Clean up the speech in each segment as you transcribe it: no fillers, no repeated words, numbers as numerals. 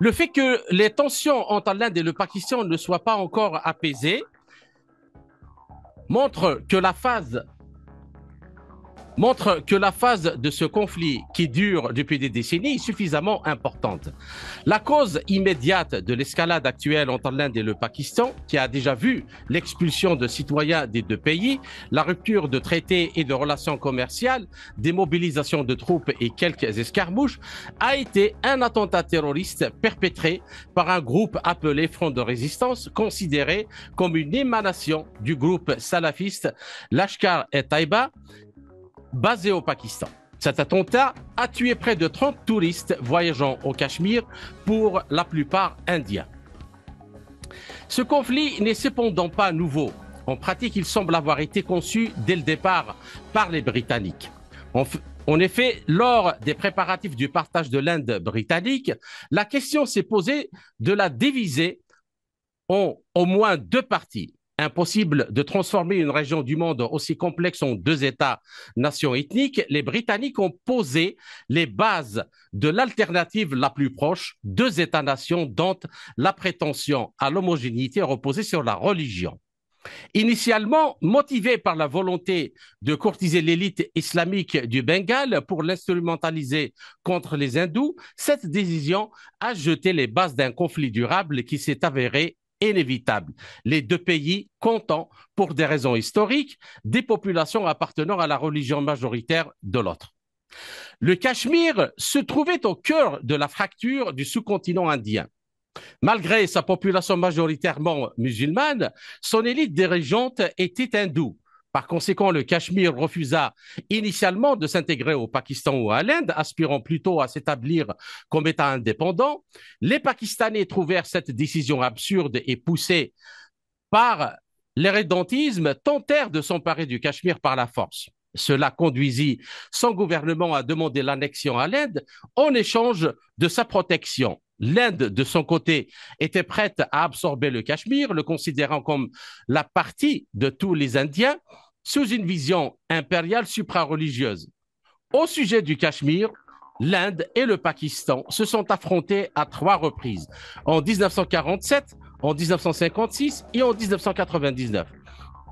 Le fait que les tensions entre l'Inde et le Pakistan ne soient pas encore apaisées montre que la phase montre que la phase de ce conflit qui dure depuis des décennies est suffisamment importante. La cause immédiate de l'escalade actuelle entre l'Inde et le Pakistan, qui a déjà vu l'expulsion de citoyens des deux pays, la rupture de traités et de relations commerciales, des mobilisations de troupes et quelques escarmouches, a été un attentat terroriste perpétré par un groupe appelé Front de résistance, considéré comme une émanation du groupe salafiste Lashkar-e-Taiba, basé au Pakistan. Cet attentat a tué près de 30 touristes voyageant au Cachemire, pour la plupart indiens. Ce conflit n'est cependant pas nouveau. En pratique, il semble avoir été conçu dès le départ par les Britanniques. En effet, lors des préparatifs du partage de l'Inde britannique, la question s'est posée de la diviser en au moins deux parties. Impossible de transformer une région du monde aussi complexe en deux États-nations ethniques, les Britanniques ont posé les bases de l'alternative la plus proche, deux États-nations dont la prétention à l'homogénéité reposait sur la religion. Initialement motivé par la volonté de courtiser l'élite islamique du Bengale pour l'instrumentaliser contre les hindous, cette décision a jeté les bases d'un conflit durable qui s'est avéré inévitable. Les deux pays comptant, pour des raisons historiques, des populations appartenant à la religion majoritaire de l'autre. Le Cachemire se trouvait au cœur de la fracture du sous-continent indien. Malgré sa population majoritairement musulmane, son élite dirigeante était hindoue. Par conséquent, le Cachemire refusa initialement de s'intégrer au Pakistan ou à l'Inde, aspirant plutôt à s'établir comme État indépendant. Les Pakistanais trouvèrent cette décision absurde et poussée par l'irrédentisme, tentèrent de s'emparer du Cachemire par la force. Cela conduisit son gouvernement à demander l'annexion à l'Inde en échange de sa protection. L'Inde, de son côté, était prête à absorber le Cachemire, le considérant comme la partie de tous les Indiens, sous une vision impériale supra-religieuse. Au sujet du Cachemire, l'Inde et le Pakistan se sont affrontés à trois reprises, en 1947, en 1956 et en 1999.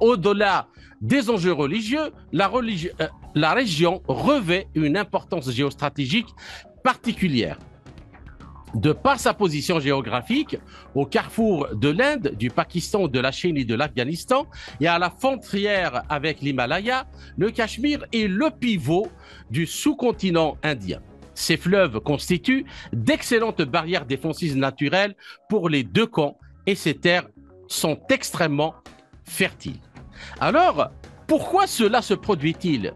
Au-delà des enjeux religieux, la région revêt une importance géostratégique particulière. De par sa position géographique, au carrefour de l'Inde, du Pakistan, de la Chine et de l'Afghanistan, et à la frontière avec l'Himalaya, le Cachemire est le pivot du sous-continent indien. Ces fleuves constituent d'excellentes barrières défensives naturelles pour les deux camps et ces terres sont extrêmement fertiles. Alors, pourquoi cela se produit-il?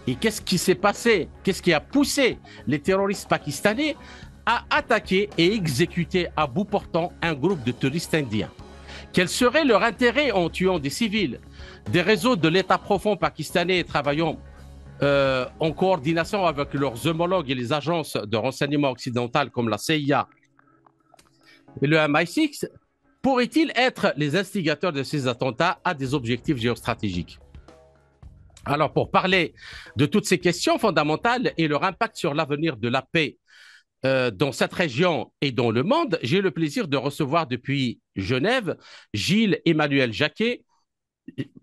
Et qu'est-ce qui s'est passé? Qu'est-ce qui a poussé les terroristes pakistanais à attaquer et exécuter à bout portant un groupe de touristes indiens? Quel serait leur intérêt en tuant des civils? Des réseaux de l'État profond pakistanais travaillant en coordination avec leurs homologues et les agences de renseignement occidentales comme la CIA et le MI6 pourraient-ils être les instigateurs de ces attentats à des objectifs géostratégiques? Alors, pour parler de toutes ces questions fondamentales et leur impact sur l'avenir de la paix dans cette région et dans le monde, j'ai le plaisir de recevoir depuis Genève Gilles Emmanuel Jacquet,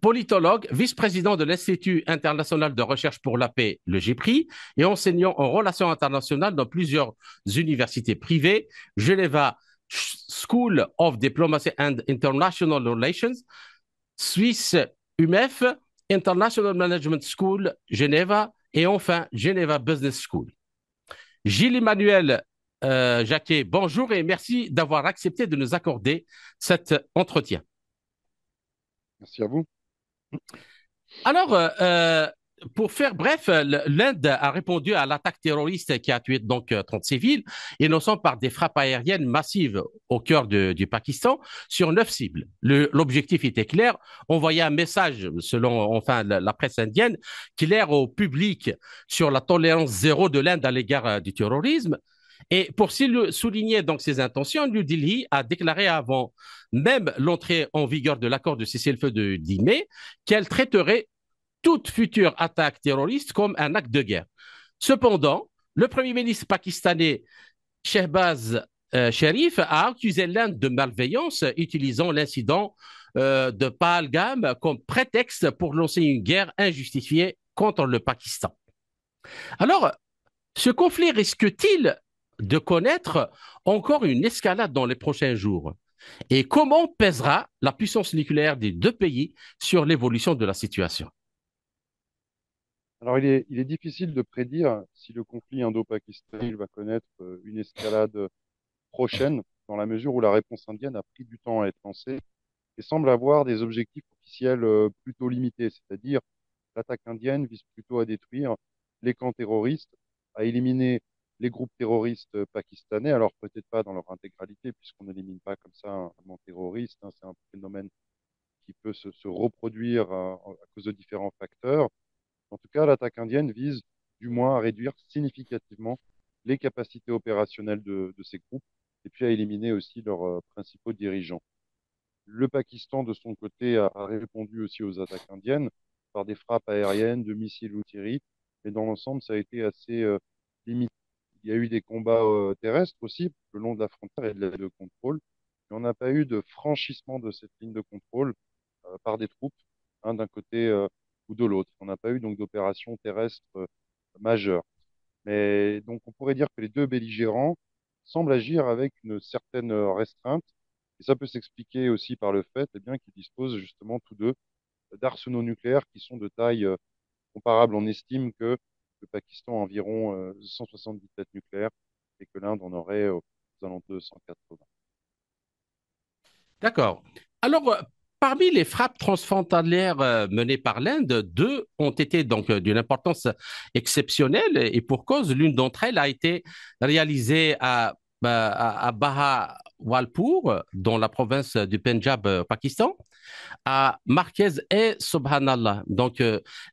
politologue, vice-président de l'Institut international de recherche pour la paix, le GIPRI, et enseignant en relations internationales dans plusieurs universités privées, Geneva School of Diplomacy and International Relations, Suisse UMEF, International Management School, Geneva, et enfin Geneva Business School. Gilles Emmanuel Jacquet, bonjour et merci d'avoir accepté de nous accorder cet entretien. Merci à vous. Alors, pour faire bref, l'Inde a répondu à l'attaque terroriste qui a tué donc 30 civils innocents par des frappes aériennes massives au cœur du Pakistan sur 9 cibles. L'objectif était clair, envoyer un message, selon enfin la presse indienne, clair au public sur la tolérance zéro de l'Inde à l'égard du terrorisme. Et pour souligner donc ses intentions, New Delhi a déclaré avant même l'entrée en vigueur de l'accord de cessez-le-feu de 10 mai qu'elle traiterait toute future attaque terroriste comme un acte de guerre. Cependant, le Premier ministre pakistanais Shehbaz Sharif a accusé l'Inde de malveillance, utilisant l'incident de Pahalgam comme prétexte pour lancer une guerre injustifiée contre le Pakistan. Alors, ce conflit risque-t-il de connaître encore une escalade dans les prochains jours? Et comment pèsera la puissance nucléaire des deux pays sur l'évolution de la situation? Alors, il est difficile de prédire si le conflit indo-pakistanais il va connaître une escalade prochaine, dans la mesure où la réponse indienne a pris du temps à être lancée et semble avoir des objectifs officiels plutôt limités, c'est-à-dire l'attaque indienne vise plutôt à détruire les camps terroristes, à éliminer les groupes terroristes pakistanais, alors peut-être pas dans leur intégralité, puisqu'on n'élimine pas comme ça un camp terroriste, hein, c'est un phénomène qui peut se reproduire à cause de différents facteurs. En tout cas, l'attaque indienne vise du moins à réduire significativement les capacités opérationnelles de ces groupes et puis à éliminer aussi leurs principaux dirigeants. Le Pakistan, de son côté, a répondu aussi aux attaques indiennes par des frappes aériennes, de missiles Houtiri, mais dans l'ensemble, ça a été assez limité. Il y a eu des combats terrestres aussi, le long de la frontière et de la ligne de contrôle, mais on n'a pas eu de franchissement de cette ligne de contrôle par des troupes, hein, d'un côté ou de l'autre. On n'a pas eu donc d'opération terrestre majeure. Mais donc on pourrait dire que les deux belligérants semblent agir avec une certaine restreinte. Et ça peut s'expliquer aussi par le fait qu'ils disposent justement tous deux d'arsenaux nucléaires qui sont de taille comparable. On estime que le Pakistan a environ 170 têtes nucléaires et que l'Inde en aurait aux alentours de 180. D'accord. Alors, parmi les frappes transfrontalières menées par l'Inde, deux ont été donc d'une importance exceptionnelle et pour cause, l'une d'entre elles a été réalisée à Bahawalpur, dans la province du Pendjab, Pakistan, à Marquez et Subhanallah. Donc,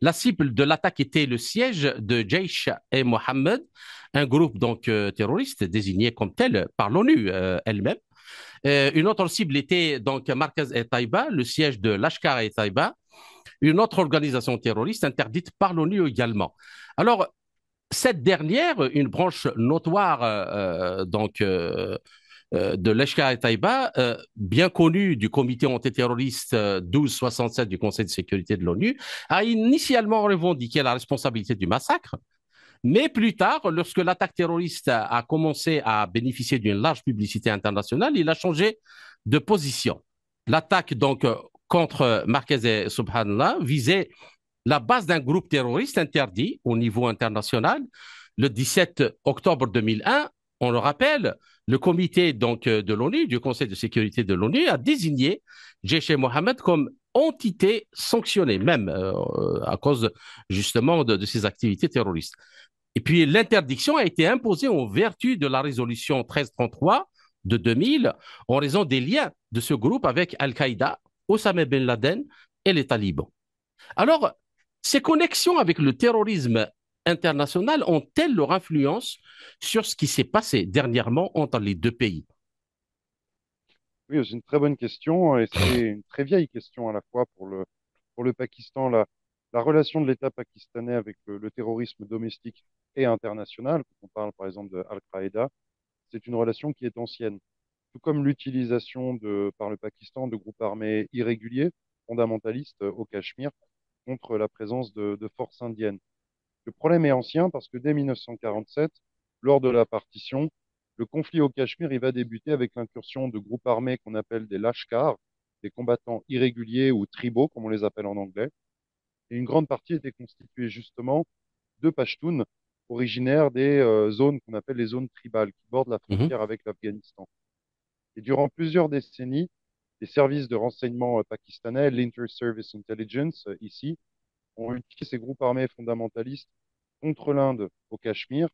la cible de l'attaque était le siège de Jaish et Mohammed, un groupe donc terroriste désigné comme tel par l'ONU elle-même. Une autre cible était donc Markaz et Taïba, le siège de Lashkar et Taïba, une autre organisation terroriste interdite par l'ONU également. Alors, cette dernière, une branche notoire de Lashkar et Taïba, bien connue du comité antiterroriste 1267 du Conseil de sécurité de l'ONU, a initialement revendiqué la responsabilité du massacre. Mais plus tard, lorsque l'attaque terroriste a commencé à bénéficier d'une large publicité internationale, il a changé de position. L'attaque donc contre Marquez et Subhanallah visait la base d'un groupe terroriste interdit au niveau international. Le 17 octobre 2001, on le rappelle, le comité donc de l'ONU, du Conseil de sécurité de l'ONU, a désigné Jaish-e-Mohammed comme entité sanctionnée, même à cause justement de ses activités terroristes. Et puis l'interdiction a été imposée en vertu de la résolution 1333 de 2000 en raison des liens de ce groupe avec Al-Qaïda, Osama Ben Laden et les talibans. Alors, ces connexions avec le terrorisme international ont-elles leur influence sur ce qui s'est passé dernièrement entre les deux pays? Oui, c'est une très bonne question et c'est une très vieille question à la fois pour le Pakistan. La relation de l'État pakistanais avec le terrorisme domestique et international, quand on parle par exemple de Al-Qaïda, c'est une relation qui est ancienne. Tout comme l'utilisation par le Pakistan de groupes armés irréguliers, fondamentalistes au Cachemire, contre la présence de forces indiennes. Le problème est ancien parce que dès 1947, lors de la partition, le conflit au Cachemire, il va débuter avec l'incursion de groupes armés qu'on appelle des Lashkar, des combattants irréguliers ou tribaux, comme on les appelle en anglais. Et une grande partie était constituée justement de Pashtuns, originaires des zones qu'on appelle les zones tribales, qui bordent la Mhm, frontière avec l'Afghanistan. Et durant plusieurs décennies, les services de renseignement pakistanais, l'Inter-Service Intelligence, ici, ont utilisé ces groupes armés fondamentalistes contre l'Inde au Cachemire,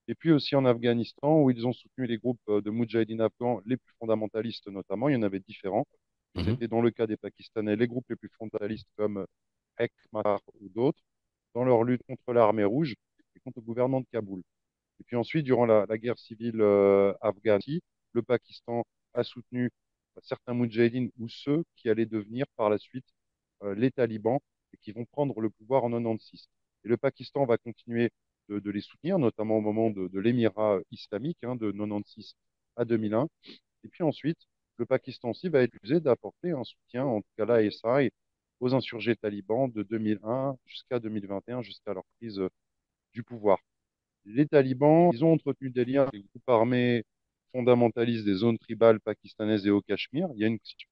et puis aussi en Afghanistan, où ils ont soutenu les groupes de Moudjahidines afghans les plus fondamentalistes notamment. Il y en avait différents. mhm, C'était dans le cas des Pakistanais les groupes les plus fondamentalistes comme Hekmatar ou d'autres, dans leur lutte contre l'armée rouge et contre le gouvernement de Kaboul. Et puis ensuite, durant la guerre civile afghane, le Pakistan a soutenu certains Moudjahidines ou ceux qui allaient devenir par la suite les talibans et qui vont prendre le pouvoir en 96. Et le Pakistan va continuer de les soutenir, notamment au moment de l'émirat islamique hein, de 96 à 2001. Et puis ensuite, le Pakistan aussi va être accusé d'apporter un soutien, en tout cas l'ISI, aux insurgés talibans de 2001 jusqu'à 2021, jusqu'à leur prise du pouvoir. Les talibans, ils ont entretenu des liens avec les groupes armés fondamentalistes des zones tribales pakistanaises et au Cachemire. Il y a une question.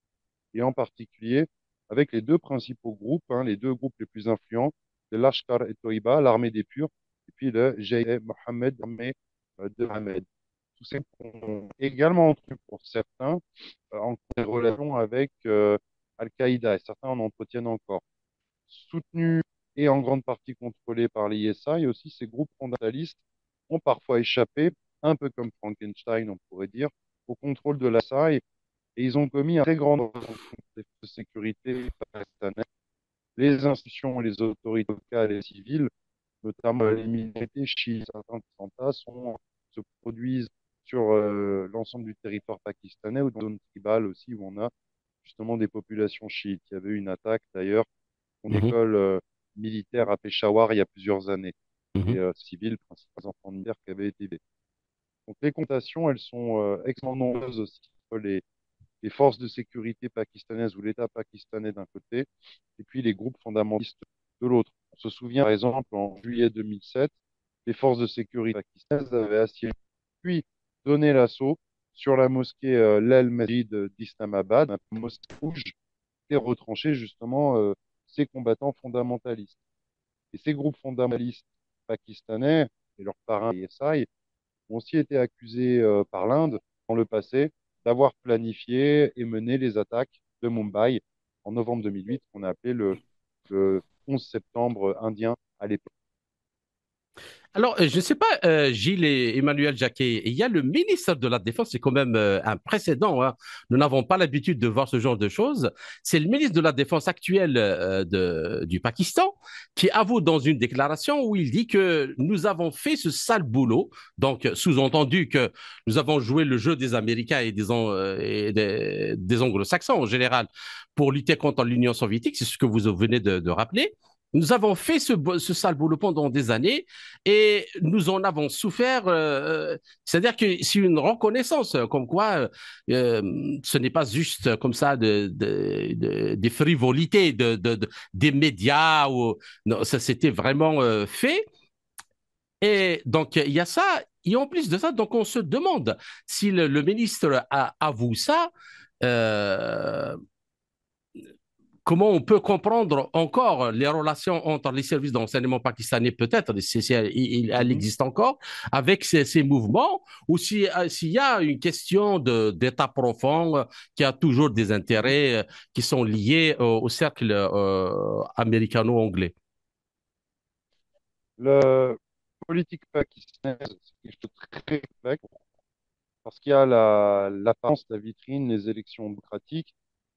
Et en particulier avec les deux principaux groupes, hein, les deux groupes les plus influents, le Lashkar et Toiba, l'armée des purs, et puis le Jaysh Mohammed, l'armée de Ahmed. Tous ces groupes ont également entretenu pour certains en des relations avec Al-Qaïda, et certains en entretiennent encore. Soutenus et en grande partie contrôlés par l'ISA, et aussi ces groupes fondamentalistes ont parfois échappé, un peu comme Frankenstein, on pourrait dire, au contrôle de l'ISA, et ils ont commis un très grand nombre de sécurité pakistanais. Les institutions et les autorités locales et civiles, notamment les minorités chiites, certains attentats se produisent sur l'ensemble du territoire pakistanais ou dans des zones tribales aussi où on a justement des populations chiites. Il y avait eu une attaque d'ailleurs en Mhm, école militaire à Peshawar il y a plusieurs années. mhm, Et civils, principalement enfants de guerre qui avaient été tués. Donc les comptations, elles sont extrêmement nombreuses aussi entre les forces de sécurité pakistanaises ou l'État pakistanais d'un côté, et puis les groupes fondamentalistes de l'autre. On se souvient, par exemple, en juillet 2007, les forces de sécurité pakistanaises avaient assiégé, puis donné l'assaut sur la mosquée l'Al Masjid d'Islamabad, un mosquée rouge, et retranché justement ces combattants fondamentalistes. Et ces groupes fondamentalistes pakistanais et leurs parrains ISI ont aussi été accusés par l'Inde dans le passé d'avoir planifié et mené les attaques de Mumbai en novembre 2008, qu'on a appelé le 11 septembre indien à l'époque. Alors, je ne sais pas, Gilles et Emmanuel Jacquet, il y a le ministre de la Défense, c'est quand même un précédent, hein. Nous n'avons pas l'habitude de voir ce genre de choses. C'est le ministre de la Défense actuel du Pakistan qui avoue dans une déclaration où il dit que nous avons fait ce sale boulot, donc sous-entendu que nous avons joué le jeu des Américains et des Anglo-Saxons en général pour lutter contre l'Union soviétique, c'est ce que vous venez de rappeler. Nous avons fait ce sale boulot pendant des années et nous en avons souffert. C'est-à-dire que c'est une reconnaissance, comme quoi ce n'est pas juste comme ça des frivolités des médias. Non, ça s'était vraiment fait. Et donc, il y a ça. Et en plus de ça, donc on se demande si le ministre avoue ça. Euh, Comment on peut comprendre encore les relations entre les services d'enseignement pakistanais, peut-être, si elle Mhm. existe encore, avec ces mouvements, ou s'il y a une question d'État profond qui a toujours des Mhm. intérêts qui sont liés au cercle américano-anglais. La politique pakistanaise, c'est quelque chose de très complexe parce qu'il y a l'apparence, la vitrine, les élections démocratiques.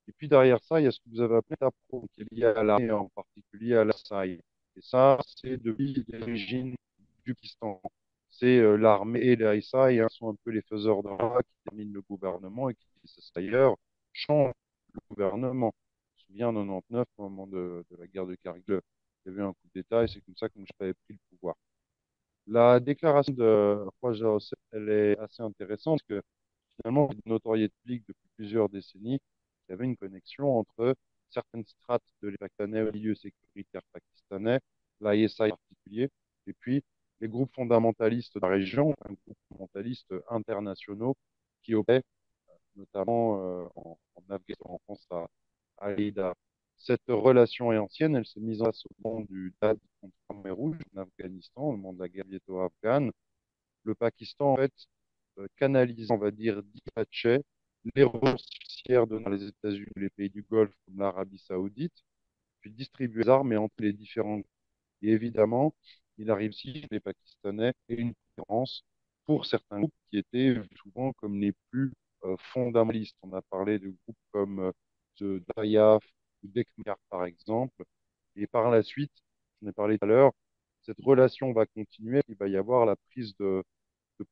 Et puis derrière ça, il y a ce que vous avez appelé la pro, qui est lié à l'armée, en particulier à l'Assaï. Et ça, c'est depuis l'origine du Pakistan. C'est l'armée et l'Assaï sont un peu les faiseurs de roi qui terminent le gouvernement et qui, d'ailleurs, changent le gouvernement. Je me souviens en 99, au moment de la guerre de Kargil, il y avait un coup d'État et c'est comme ça que Musharraf avait pris le pouvoir. La déclaration de Khwaja Hossein, elle est assez intéressante parce que finalement, une notoriété publique depuis plusieurs décennies, il y avait une connexion entre certaines strates de l'État pakistanais au milieu sécuritaire pakistanais, l'ISI en particulier, et puis les groupes fondamentalistes de la région, un groupe fondamentalistes internationaux qui opèrent notamment en Afghanistan, en France, à Al-Qaïda. Cette relation est ancienne, elle s'est mise en place au moment du DAD contre l'armée rouge en Afghanistan, au moment de la guerre soviéto-afghane. Le Pakistan, en fait, canalise, on va dire, dispatchait les ressources financières dans les États-Unis, les pays du Golfe, comme l'Arabie Saoudite, puis distribuer les armes et entre les différents. Et évidemment, il arrive aussi chez les Pakistanais et une préférence pour certains groupes qui étaient souvent comme les plus fondamentalistes. On a parlé de groupes comme de Dayaf ou d'Ekmar, par exemple. Et par la suite, j'en ai parlé tout à l'heure, cette relation va continuer. Il va y avoir la prise de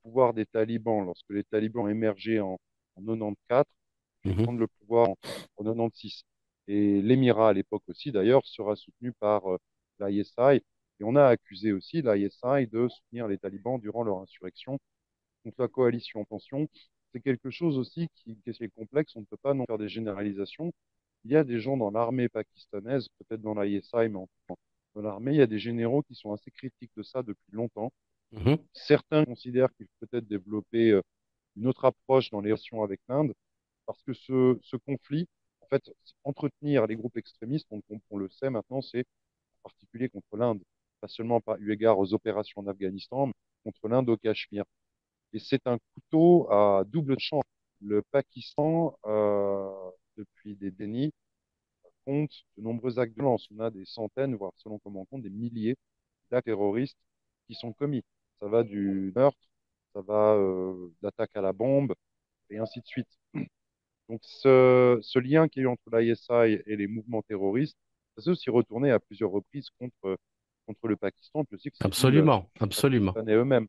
pouvoir des talibans lorsque les talibans ont émergé en 94, puis ils Mhm. prennent le pouvoir en 96. Et l'émirat à l'époque aussi, d'ailleurs, sera soutenu par l'ISI. Et on a accusé aussi l'ISI de soutenir les talibans durant leur insurrection contre la coalition. Attention, c'est quelque chose aussi qui est complexe. On ne peut pas non faire des généralisations. Il y a des gens dans l'armée pakistanaise, peut-être dans la l'ISI, mais dans l'armée, il y a des généraux qui sont assez critiques de ça depuis longtemps. Mhm. Certains considèrent qu'il faut peut-être développer une autre approche dans les relations avec l'Inde, parce que ce conflit, en fait, entretenir les groupes extrémistes, on le sait maintenant, c'est en particulier contre l'Inde, pas seulement par eu égard aux opérations en Afghanistan, mais contre l'Inde au Cachemire. Et c'est un couteau à double tranchant. Le Pakistan, depuis des décennies, compte de nombreux actes de violence. On a des centaines, voire selon comment on compte, des milliers d'actes terroristes qui sont commis. Ça va du meurtre, ça va d'attaques à la bombe, et ainsi de suite. Donc ce lien qu'il y a eu entre l'ISI et les mouvements terroristes, ça s'est aussi retourné à plusieurs reprises contre le Pakistan, puis aussi que c'est dû Absolument, aux absolument. Pakistanais eux-mêmes.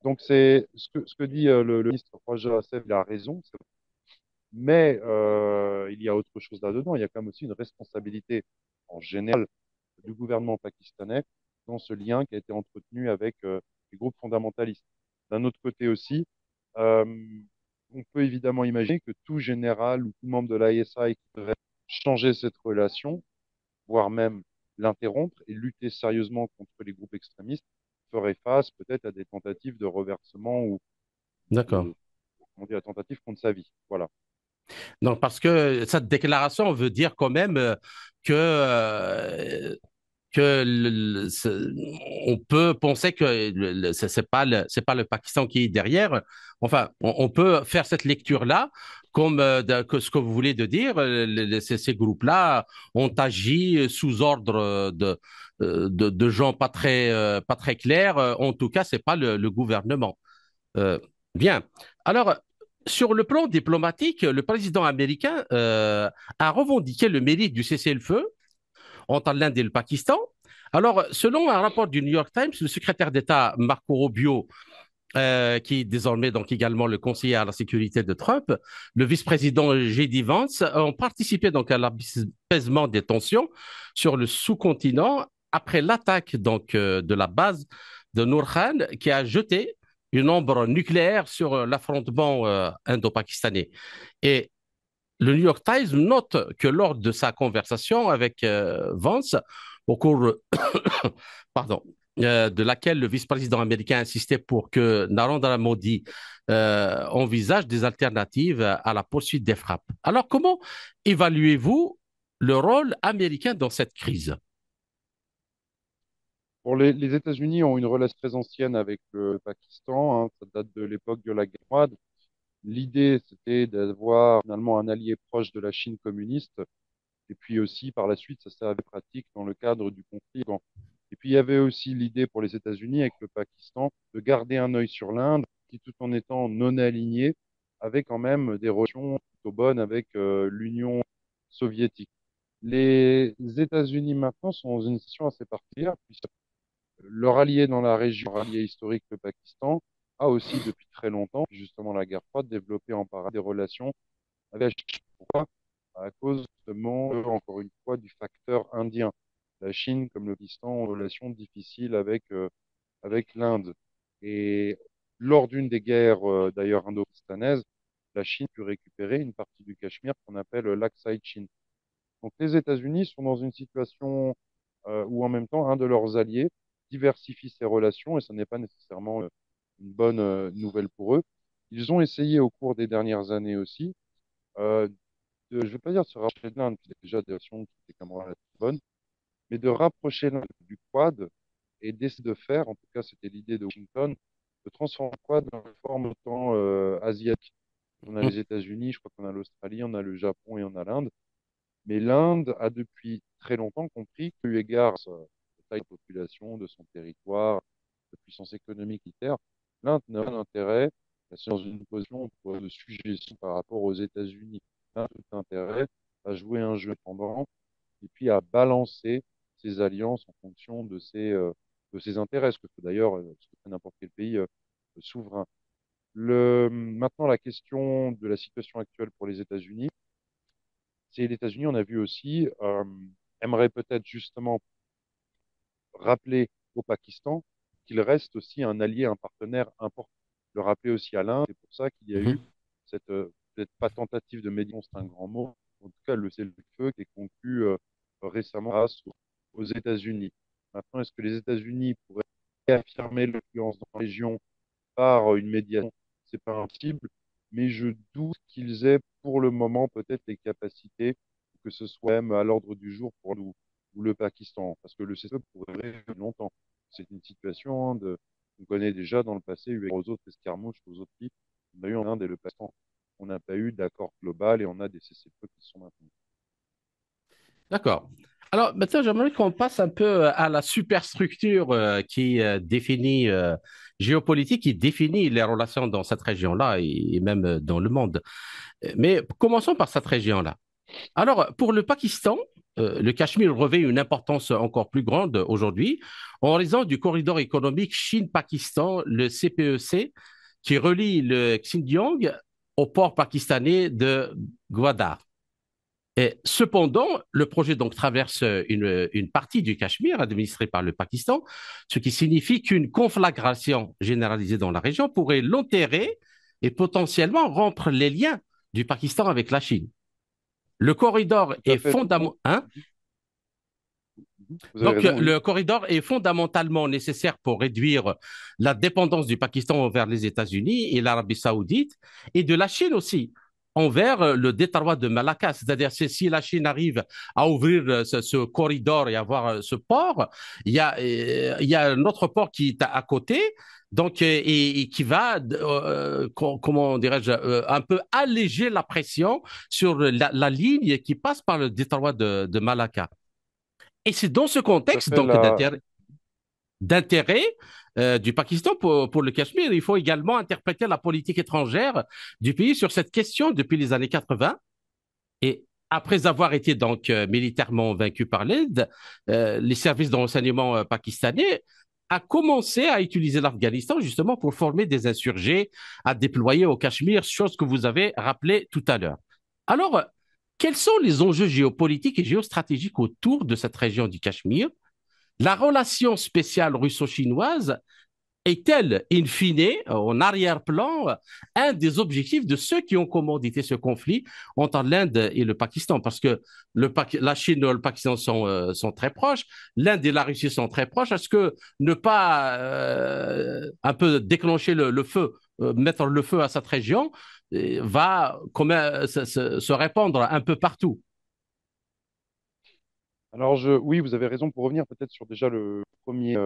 Donc c'est ce que dit le ministre Raja Assef, il a raison, mais il y a autre chose là-dedans. Il y a quand même aussi une responsabilité en général du gouvernement pakistanais dans ce lien qui a été entretenu avec les groupes fondamentalistes. D'un autre côté aussi, euh, on peut évidemment imaginer que tout général ou tout membre de l'ISI qui devrait changer cette relation, voire même l'interrompre et lutter sérieusement contre les groupes extrémistes, ferait face peut-être à des tentatives de reversement ou D'accord. de, comment dire, tentatives contre sa vie. Voilà. Donc, parce que cette déclaration veut dire quand même que on peut penser que c'est pas le Pakistan qui est derrière. Enfin, on peut faire cette lecture-là comme que ce que vous voulez de dire. Ces groupes-là ont agi sous ordre de gens pas très clairs. En tout cas, c'est pas le gouvernement. Euh, Bien. Alors, sur le plan diplomatique, le président américain a revendiqué le mérite du cessez-le-feu entre l'Inde et le Pakistan. Alors, selon un rapport du New York Times, le secrétaire d'État Marco Rubio, qui est désormais donc également le conseiller à la sécurité de Trump, le vice-président J.D. Vance ont participé donc à l'apaisement des tensions sur le sous-continent après l'attaque donc de la base de Noor Khan qui a jeté une ombre nucléaire sur l'affrontement indo-pakistanais. Et le New York Times note que lors de sa conversation avec Vance, au cours pardon, de laquelle le vice-président américain insistait pour que Narendra Modi envisage des alternatives à la poursuite des frappes. Alors, comment évaluez-vous le rôle américain dans cette crise? Pour les États-Unis ont une relation très ancienne avec le Pakistan, hein, ça date de l'époque de la guerre froide. L'idée, c'était d'avoir finalement un allié proche de la Chine communiste. Et puis aussi, par la suite, ça s'est avéré pratique dans le cadre du conflit. Et puis, il y avait aussi l'idée pour les États-Unis avec le Pakistan de garder un œil sur l'Inde, qui tout en étant non aligné, avait quand même des relations plutôt bonnes avec l'Union soviétique. Les États-Unis maintenant sont dans une situation assez particulière, puisque leur allié dans la région, leur allié historique, le Pakistan, a aussi depuis très longtemps, justement la guerre froide, développé en parallèle des relations avec la Chine. Pourquoi? À cause justement, encore une fois, du facteur indien. La Chine, comme le Pakistan, ont une relation difficile avec l'Inde. Et lors d'une des guerres, d'ailleurs, indo-pakistanaises, la Chine a pu récupérer une partie du Cachemire qu'on appelle l'Aksai Chin. Donc les États-Unis sont dans une situation où en même temps un de leurs alliés diversifie ses relations et ce n'est pas nécessairement une bonne nouvelle pour eux. Ils ont essayé au cours des dernières années aussi euh, je ne veux pas dire de se rapprocher de l'Inde, qui est déjà des relations qui étaient quand même relativement bonnes, mais de rapprocher l'Inde du Quad et d'essayer de faire, en tout cas c'était l'idée de Washington, de transformer le Quad en une forme autant asiatique. On a les États-Unis, je crois qu'on a l'Australie, on a le Japon et on a l'Inde. Mais l'Inde a depuis très longtemps compris que, eu égard à la taille de la population, de son territoire, de puissance économique militaire, l'Inde n'a pas d'intérêt à se dans une position de sujétion par rapport aux États-Unis. L'Inde a tout intérêt à jouer un jeu pendant et puis à balancer ses alliances en fonction de ses intérêts, ce que fait d'ailleurs ce que fait n'importe quel pays souverain. Maintenant, la question de la situation actuelle pour les États-Unis, c'est les États-Unis, on a vu aussi, aimeraient peut-être justement rappeler au Pakistan qu'il reste aussi un allié, un partenaire important. Le rappeler aussi à l'Inde. C'est pour ça qu'il y a eu cette peut-être pas tentative de médiation, c'est un grand mot, en tout cas le cessez-le-feu qui est conclu récemment grâce aux États-Unis. Maintenant, est-ce que les États-Unis pourraient réaffirmer l'influence dans la région par une médiation? C'est pas impossible, mais je doute qu'ils aient pour le moment peut-être les capacités, que ce soit même à l'ordre du jour pour nous ou le Pakistan, parce que le cessez-le-feu pourrait durer longtemps. C'est une situation on connaît déjà dans le passé, eu aux autres escarmouches, aux autres pays. On a eu en Inde et le Pakistan. On n'a pas eu d'accord global et on a des cessez-le-feu qui sont maintenus. D'accord. Alors, maintenant, j'aimerais qu'on passe un peu à la superstructure qui définit, géopolitique, qui définit les relations dans cette région-là et même dans le monde. Mais commençons par cette région-là. Alors, pour le Pakistan, le Cachemire revêt une importance encore plus grande aujourd'hui en raison du corridor économique Chine-Pakistan, le CPEC, qui relie le Xinjiang au port pakistanais de Gwadar. Et cependant, le projet donc traverse une partie du Cachemire administrée par le Pakistan, ce qui signifie qu'une conflagration généralisée dans la région pourrait l'enterrer et potentiellement rompre les liens du Pakistan avec la Chine. Le corridor Tout à est fait. Donc, fondamental. Hein. vous avez Donc, raison, oui. le corridor est fondamentalement nécessaire pour réduire la dépendance du Pakistan envers les États-Unis et l'Arabie saoudite, et de la Chine aussi, envers le détroit de Malacca. C'est-à-dire, si la Chine arrive à ouvrir ce corridor et avoir ce port, il y a un autre port qui est à côté. Donc, et qui va, comment dirais-je, un peu alléger la pression sur la ligne qui passe par le détroit de Malacca. Et c'est dans ce Tout à contexte fait. donc d'intérêt du Pakistan pour le Cachemire. Il faut également interpréter la politique étrangère du pays sur cette question depuis les années 80. Et après avoir été donc militairement vaincu par l'Inde, les services de renseignement pakistanais a commencé à utiliser l'Afghanistan justement pour former des insurgés à déployer au Cachemire, chose que vous avez rappelé tout à l'heure. Alors, quels sont les enjeux géopolitiques et géostratégiques autour de cette région du Cachemire? La relation spéciale russo-chinoise est-elle, in fine, en arrière-plan, un des objectifs de ceux qui ont commandité ce conflit entre l'Inde et le Pakistan? Parce que la Chine et le Pakistan sont très proches, l'Inde et la Russie sont très proches. Est-ce que ne pas un peu déclencher le feu, mettre le feu à cette région, va se répandre un peu partout? Alors, oui, vous avez raison. Pour revenir peut-être sur déjà le premier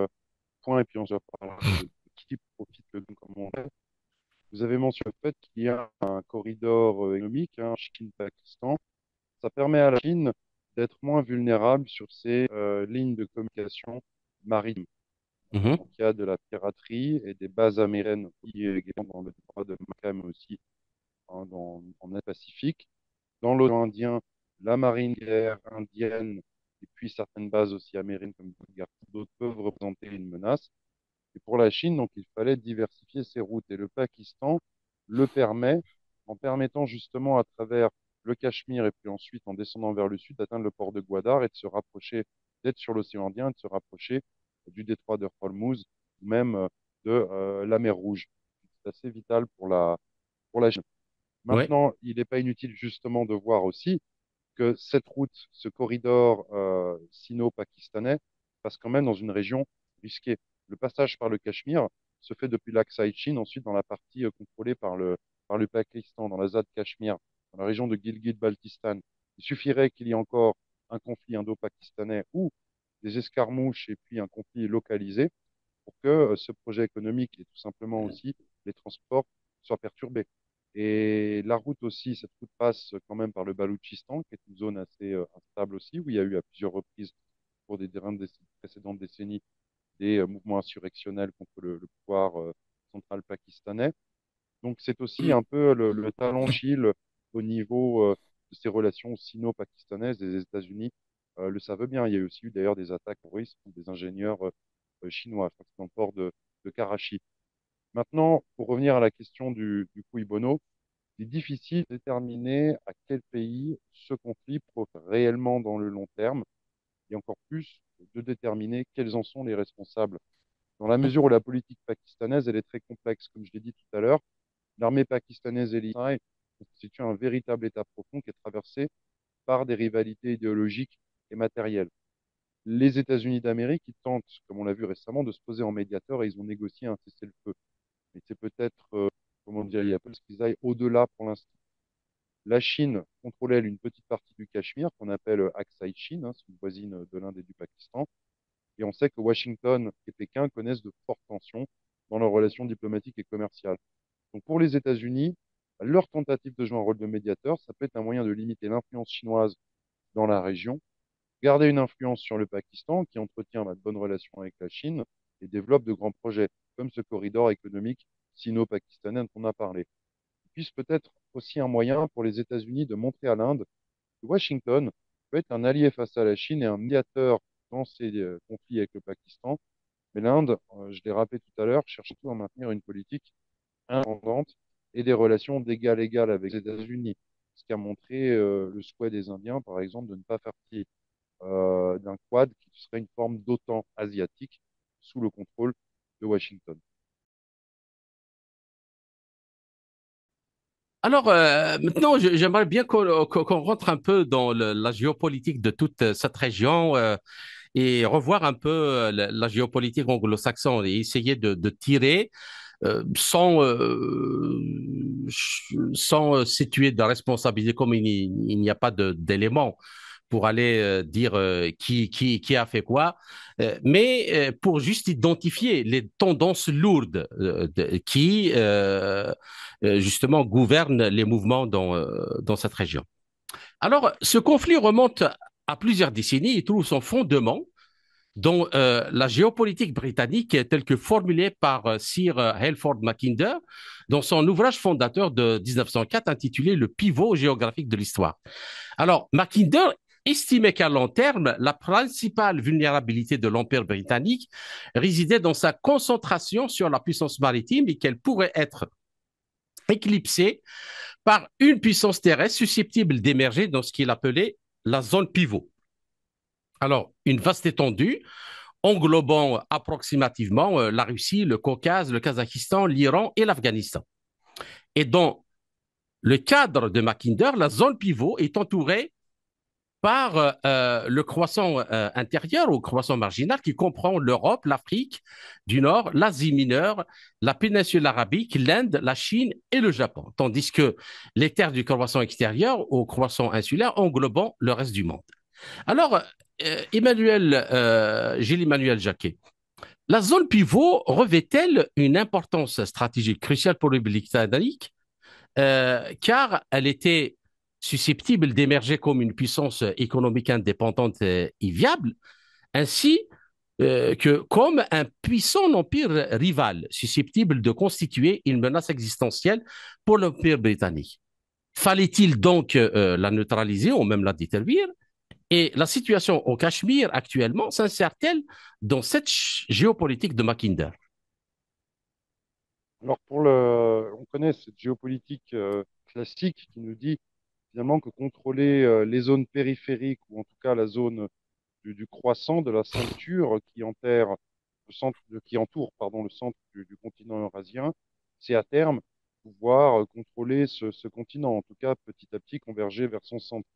point, et puis on va parler de qui profite le don comme on veut. Vous avez mentionné le fait qu'il y a un corridor économique, hein, Chine-Pakistan. Ça permet à la Chine d'être moins vulnérable sur ses lignes de communication maritimes. Mhm, Donc, il y a de la piraterie et des bases américaines qui est également dans le droit de Malacca, mais aussi en Asie-Pacifique. Dans l'océan Indien, la marine guerre indienne et puis certaines bases aussi américaines comme d'autres peuvent représenter une menace. Et pour la Chine, donc, il fallait diversifier ses routes. Et le Pakistan le permet en permettant justement à travers le Cachemire et puis ensuite en descendant vers le sud d'atteindre le port de Gwadar et de se rapprocher, d'être sur l'océan Indien et de se rapprocher du détroit de Hormuz ou même de la mer Rouge. C'est assez vital pour la Chine. oui, Maintenant, il n'est pas inutile justement de voir aussi que cette route, ce corridor sino-pakistanais, passe quand même dans une région risquée. Le passage par le Cachemire se fait depuis l'Aksai Chin, ensuite dans la partie contrôlée par le Pakistan, dans l'Azad Cachemire, dans la région de Gilgit-Baltistan. Il suffirait qu'il y ait encore un conflit indo-pakistanais ou des escarmouches et puis un conflit localisé pour que ce projet économique et tout simplement aussi les transports soient perturbés. Et la route aussi, cette route passe quand même par le Baloutchistan, qui est une zone assez instable aussi, où il y a eu à plusieurs reprises, pour des précédentes décennies, des mouvements insurrectionnels contre le pouvoir central pakistanais. Donc c'est aussi un peu le talon d'Achille au niveau de ces relations sino-pakistanaises. Les États-Unis le savent bien. Il y a aussi eu d'ailleurs des attaques terroristes contre des ingénieurs chinois, je crois que c'est dans le port de Karachi. Maintenant, pour revenir à la question du cui bono, il est difficile de déterminer à quel pays ce conflit profite réellement dans le long terme et encore plus de déterminer quels en sont les responsables. Dans la mesure où la politique pakistanaise, elle est très complexe, comme je l'ai dit tout à l'heure, l'armée pakistanaise et l'Israël constitue un véritable État profond qui est traversé par des rivalités idéologiques et matérielles. Les États-Unis d'Amérique, ils tentent, comme on l'a vu récemment, de se poser en médiateur et ils ont négocié un cessez-le-feu. Mais c'est peut-être, comment dire, il y a peu qu'ils aillent au-delà pour l'instant. La Chine contrôlait elle, une petite partie du Cachemire qu'on appelle Aksai Chine, hein, c'est une voisine de l'Inde et du Pakistan. Et on sait que Washington et Pékin connaissent de fortes tensions dans leurs relations diplomatiques et commerciales. Donc pour les États-Unis, leur tentative de jouer un rôle de médiateur, ça peut être un moyen de limiter l'influence chinoise dans la région, garder une influence sur le Pakistan qui entretient de bonnes relations avec la Chine et développe de grands projets, comme ce corridor économique sino-pakistanais dont on a parlé. Puisse peut-être aussi un moyen pour les États-Unis de montrer à l'Inde que Washington peut être un allié face à la Chine et un médiateur dans ces conflits avec le Pakistan. Mais l'Inde, je l'ai rappelé tout à l'heure, cherche surtout à maintenir une politique indépendante et des relations d'égal à égal avec les États-Unis, ce qui a montré le souhait des Indiens, par exemple, de ne pas faire partie d'un quad qui serait une forme d'OTAN asiatique sous le contrôle de Washington. Alors, maintenant, j'aimerais bien qu'on rentre un peu dans la géopolitique de toute cette région et revoir un peu la géopolitique anglo-saxonne et essayer de tirer sans situer de responsabilité, comme il n'y a pas d'éléments pour aller dire qui a fait quoi, mais pour juste identifier les tendances lourdes qui, justement, gouvernent les mouvements dans cette région. Alors, ce conflit remonte à plusieurs décennies et trouve son fondement dans la géopolitique britannique telle que formulée par Sir Halford Mackinder dans son ouvrage fondateur de 1904 intitulé Le pivot géographique de l'histoire. Alors, Mackinder estimait qu'à long terme, la principale vulnérabilité de l'Empire britannique résidait dans sa concentration sur la puissance maritime et qu'elle pourrait être éclipsée par une puissance terrestre susceptible d'émerger dans ce qu'il appelait la zone pivot. Alors, une vaste étendue englobant approximativement la Russie, le Caucase, le Kazakhstan, l'Iran et l'Afghanistan. Et dans le cadre de Mackinder, la zone pivot est entourée par le croissant intérieur ou croissant marginal qui comprend l'Europe, l'Afrique du Nord, l'Asie mineure, la péninsule arabique, l'Inde, la Chine et le Japon, tandis que les terres du croissant extérieur au croissant insulaire englobant le reste du monde. Alors, Gilles-Emmanuel Jacquet, la zone pivot revêt-elle une importance stratégique cruciale pour le Britannique car elle était susceptible d'émerger comme une puissance économique indépendante et viable, ainsi que comme un puissant empire rival susceptible de constituer une menace existentielle pour l'empire britannique. Fallait-il donc la neutraliser ou même la détruire? Et la situation au Cachemire actuellement s'insère-t-elle dans cette géopolitique de Mackinder? Alors on connaît cette géopolitique classique qui nous dit finalement que contrôler les zones périphériques ou en tout cas la zone du croissant, de la ceinture qui entoure pardon, le centre du continent eurasien, c'est à terme pouvoir contrôler ce continent, en tout cas petit à petit converger vers son centre.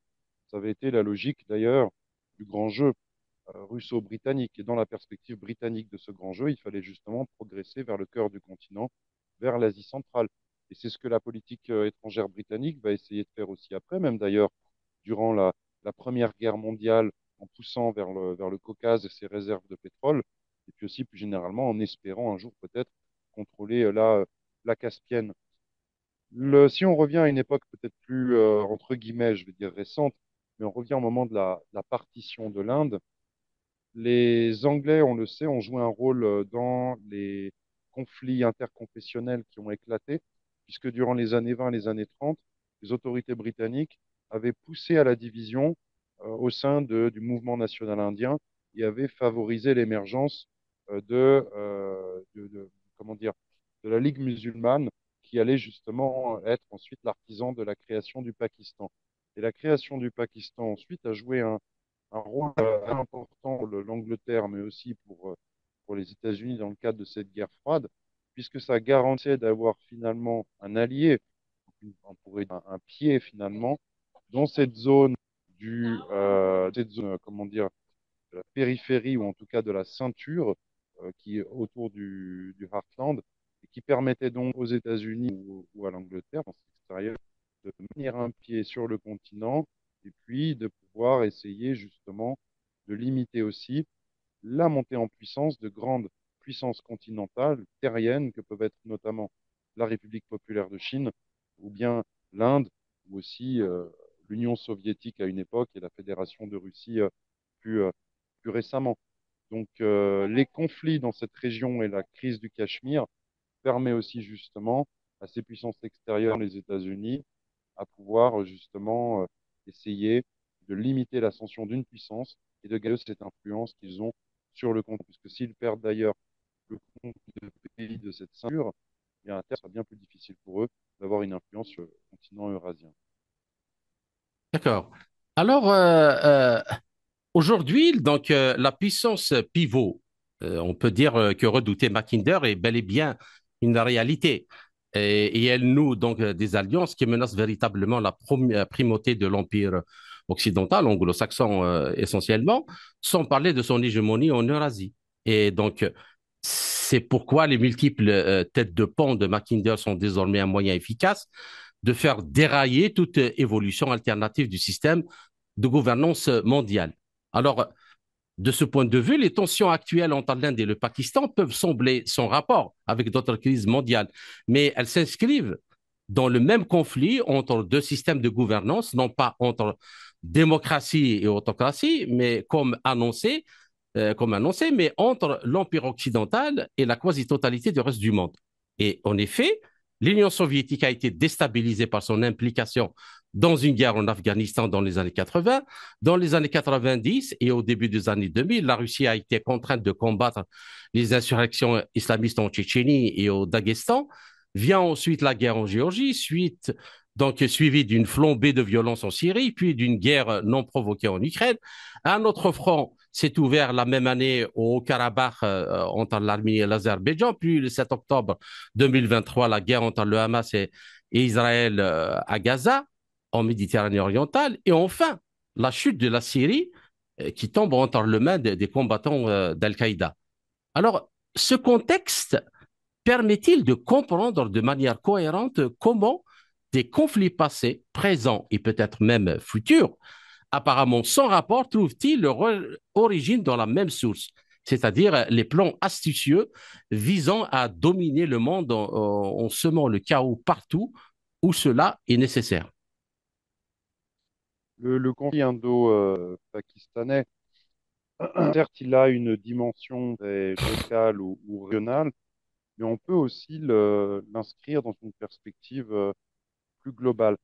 Ça avait été la logique d'ailleurs du grand jeu russo-britannique. Et dans la perspective britannique de ce grand jeu, il fallait justement progresser vers le cœur du continent, vers l'Asie centrale. Et c'est ce que la politique étrangère britannique va essayer de faire aussi après, même d'ailleurs durant la Première Guerre mondiale, en poussant vers le Caucase et ses réserves de pétrole, et puis aussi plus généralement en espérant un jour peut-être contrôler la Caspienne. Si on revient à une époque peut-être plus, entre guillemets, je vais dire récente, mais on revient au moment de la partition de l'Inde, les Anglais, on le sait, ont joué un rôle dans les conflits interconfessionnels qui ont éclaté, puisque durant les années 20 et les années 30, les autorités britanniques avaient poussé à la division au sein du mouvement national indien et avaient favorisé l'émergence comment dire, de la Ligue musulmane qui allait justement être ensuite l'artisan de la création du Pakistan. Et la création du Pakistan ensuite a joué un rôle important pour l'Angleterre, mais aussi pour les États-Unis dans le cadre de cette guerre froide, puisque ça garantissait d'avoir finalement un allié, on pourrait dire un pied finalement dans cette zone comment dire, de la périphérie ou en tout cas de la ceinture qui est autour du Heartland et qui permettait donc aux États-Unis ou à l'Angleterre, dans cet extérieur, de tenir un pied sur le continent et puis de pouvoir essayer justement de limiter aussi la montée en puissance de grandes puissances continentales, terriennes, que peuvent être notamment la République populaire de Chine ou bien l'Inde ou aussi l'Union soviétique à une époque et la Fédération de Russie plus, euh, plus récemment. Donc les conflits dans cette région et la crise du Cachemire permet aussi justement à ces puissances extérieures, les États-Unis, à pouvoir justement essayer de limiter l'ascension d'une puissance et de gagner cette influence qu'ils ont sur le continent. Puisque s'ils perdent d'ailleurs le compte de pays de cette ceinture, et à terme, ça sera bien plus difficile pour eux d'avoir une influence sur le continent eurasien. D'accord. Alors, aujourd'hui, donc, la puissance pivot, on peut dire que redouter Mackinder est bel et bien une réalité. Et elle noue donc des alliances qui menacent véritablement la primauté de l'empire occidental, anglo-saxon essentiellement, sans parler de son hégémonie en Eurasie. Et donc, c'est pourquoi les multiples têtes de pont de Mackinder sont désormais un moyen efficace de faire dérailler toute évolution alternative du système de gouvernance mondiale. Alors, de ce point de vue, les tensions actuelles entre l'Inde et le Pakistan peuvent sembler sans rapport avec d'autres crises mondiales, mais elles s'inscrivent dans le même conflit entre deux systèmes de gouvernance, non pas entre démocratie et autocratie, mais comme annoncé, mais entre l'Empire occidental et la quasi-totalité du reste du monde. Et en effet, l'Union soviétique a été déstabilisée par son implication dans une guerre en Afghanistan dans les années 80. Dans les années 90 et au début des années 2000, la Russie a été contrainte de combattre les insurrections islamistes en Tchétchénie et au Daghestan. Vient ensuite la guerre en Géorgie, suivie d'une flambée de violence en Syrie, puis d'une guerre non provoquée en Ukraine. Un autre front s'est ouvert la même année au Karabakh entre l'Arménie et l'Azerbaïdjan, puis le 7 octobre 2023, la guerre entre le Hamas et Israël à Gaza, en Méditerranée orientale, et enfin la chute de la Syrie qui tombe entre les mains des combattants d'Al-Qaïda. Alors, ce contexte permet-il de comprendre de manière cohérente comment des conflits passés, présents et peut-être même futurs, apparemment sans rapport, trouvent-ils leur origine dans la même source, c'est-à-dire les plans astucieux visant à dominer le monde en semant le chaos partout où cela est nécessaire. Le conflit indo-pakistanais, certes, il a une dimension locale ou régionale, mais on peut aussi l'inscrire dans une perspective plus globale.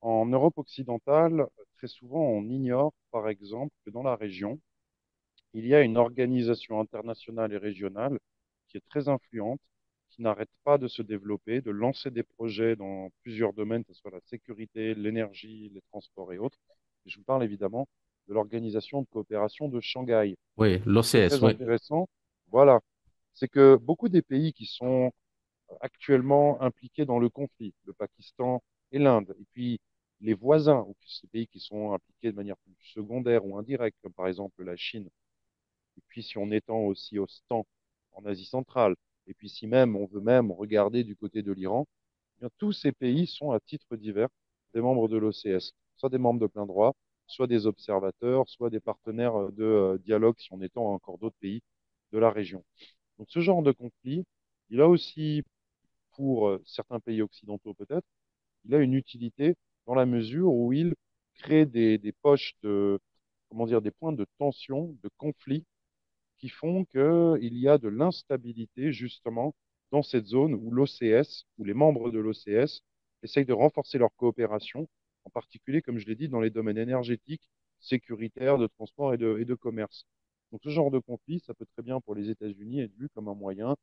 En Europe occidentale, très souvent, on ignore, par exemple, que dans la région, il y a une organisation internationale et régionale qui est très influente, qui n'arrête pas de se développer, de lancer des projets dans plusieurs domaines, que ce soit la sécurité, l'énergie, les transports et autres. Et je vous parle évidemment de l'Organisation de coopération de Shanghai. Oui, Ce qui est l'OCS, très oui. intéressant, voilà, c'est que beaucoup des pays qui sont actuellement impliqués dans le conflit, le Pakistan et l'Inde, et puis les voisins, ou ces pays qui sont impliqués de manière plus secondaire ou indirecte, comme par exemple la Chine, et puis si on étend aussi au Stan en Asie centrale, et puis si même on veut même regarder du côté de l'Iran, eh bien, tous ces pays sont à titre divers des membres de l'OCS, soit des membres de plein droit, soit des observateurs, soit des partenaires de dialogue si on étend à encore d'autres pays de la région. Donc ce genre de conflit, il a aussi, pour certains pays occidentaux peut-être, il a une utilité dans la mesure où il crée des poches de, comment dire, des points de tension, de conflit qui font qu'il y a de l'instabilité justement dans cette zone où l'OCS, où les membres de l'OCS essayent de renforcer leur coopération, en particulier, comme je l'ai dit, dans les domaines énergétiques, sécuritaires, de transport et de commerce. Donc ce genre de conflit, ça peut très bien pour les États-Unis être vu comme un moyen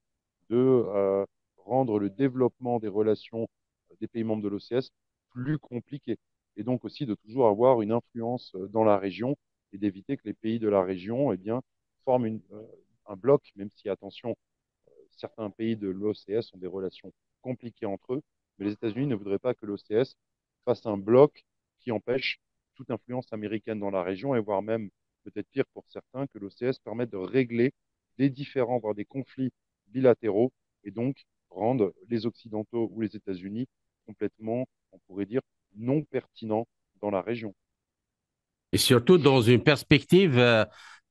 de rendre le développement des relations des pays membres de l'OCS plus compliqué. Et donc aussi de toujours avoir une influence dans la région et d'éviter que les pays de la région eh bien, forment un bloc, même si, attention, certains pays de l'OCS ont des relations compliquées entre eux. mais les États-Unis ne voudraient pas que l'OCS fasse un bloc qui empêche toute influence américaine dans la région, et voire même, peut-être pire pour certains, que l'OCS permette de régler des différends, voire des conflits bilatéraux, et donc rendre les Occidentaux ou les États-Unis complètement, on pourrait dire, non pertinents dans la région. Et surtout dans une perspective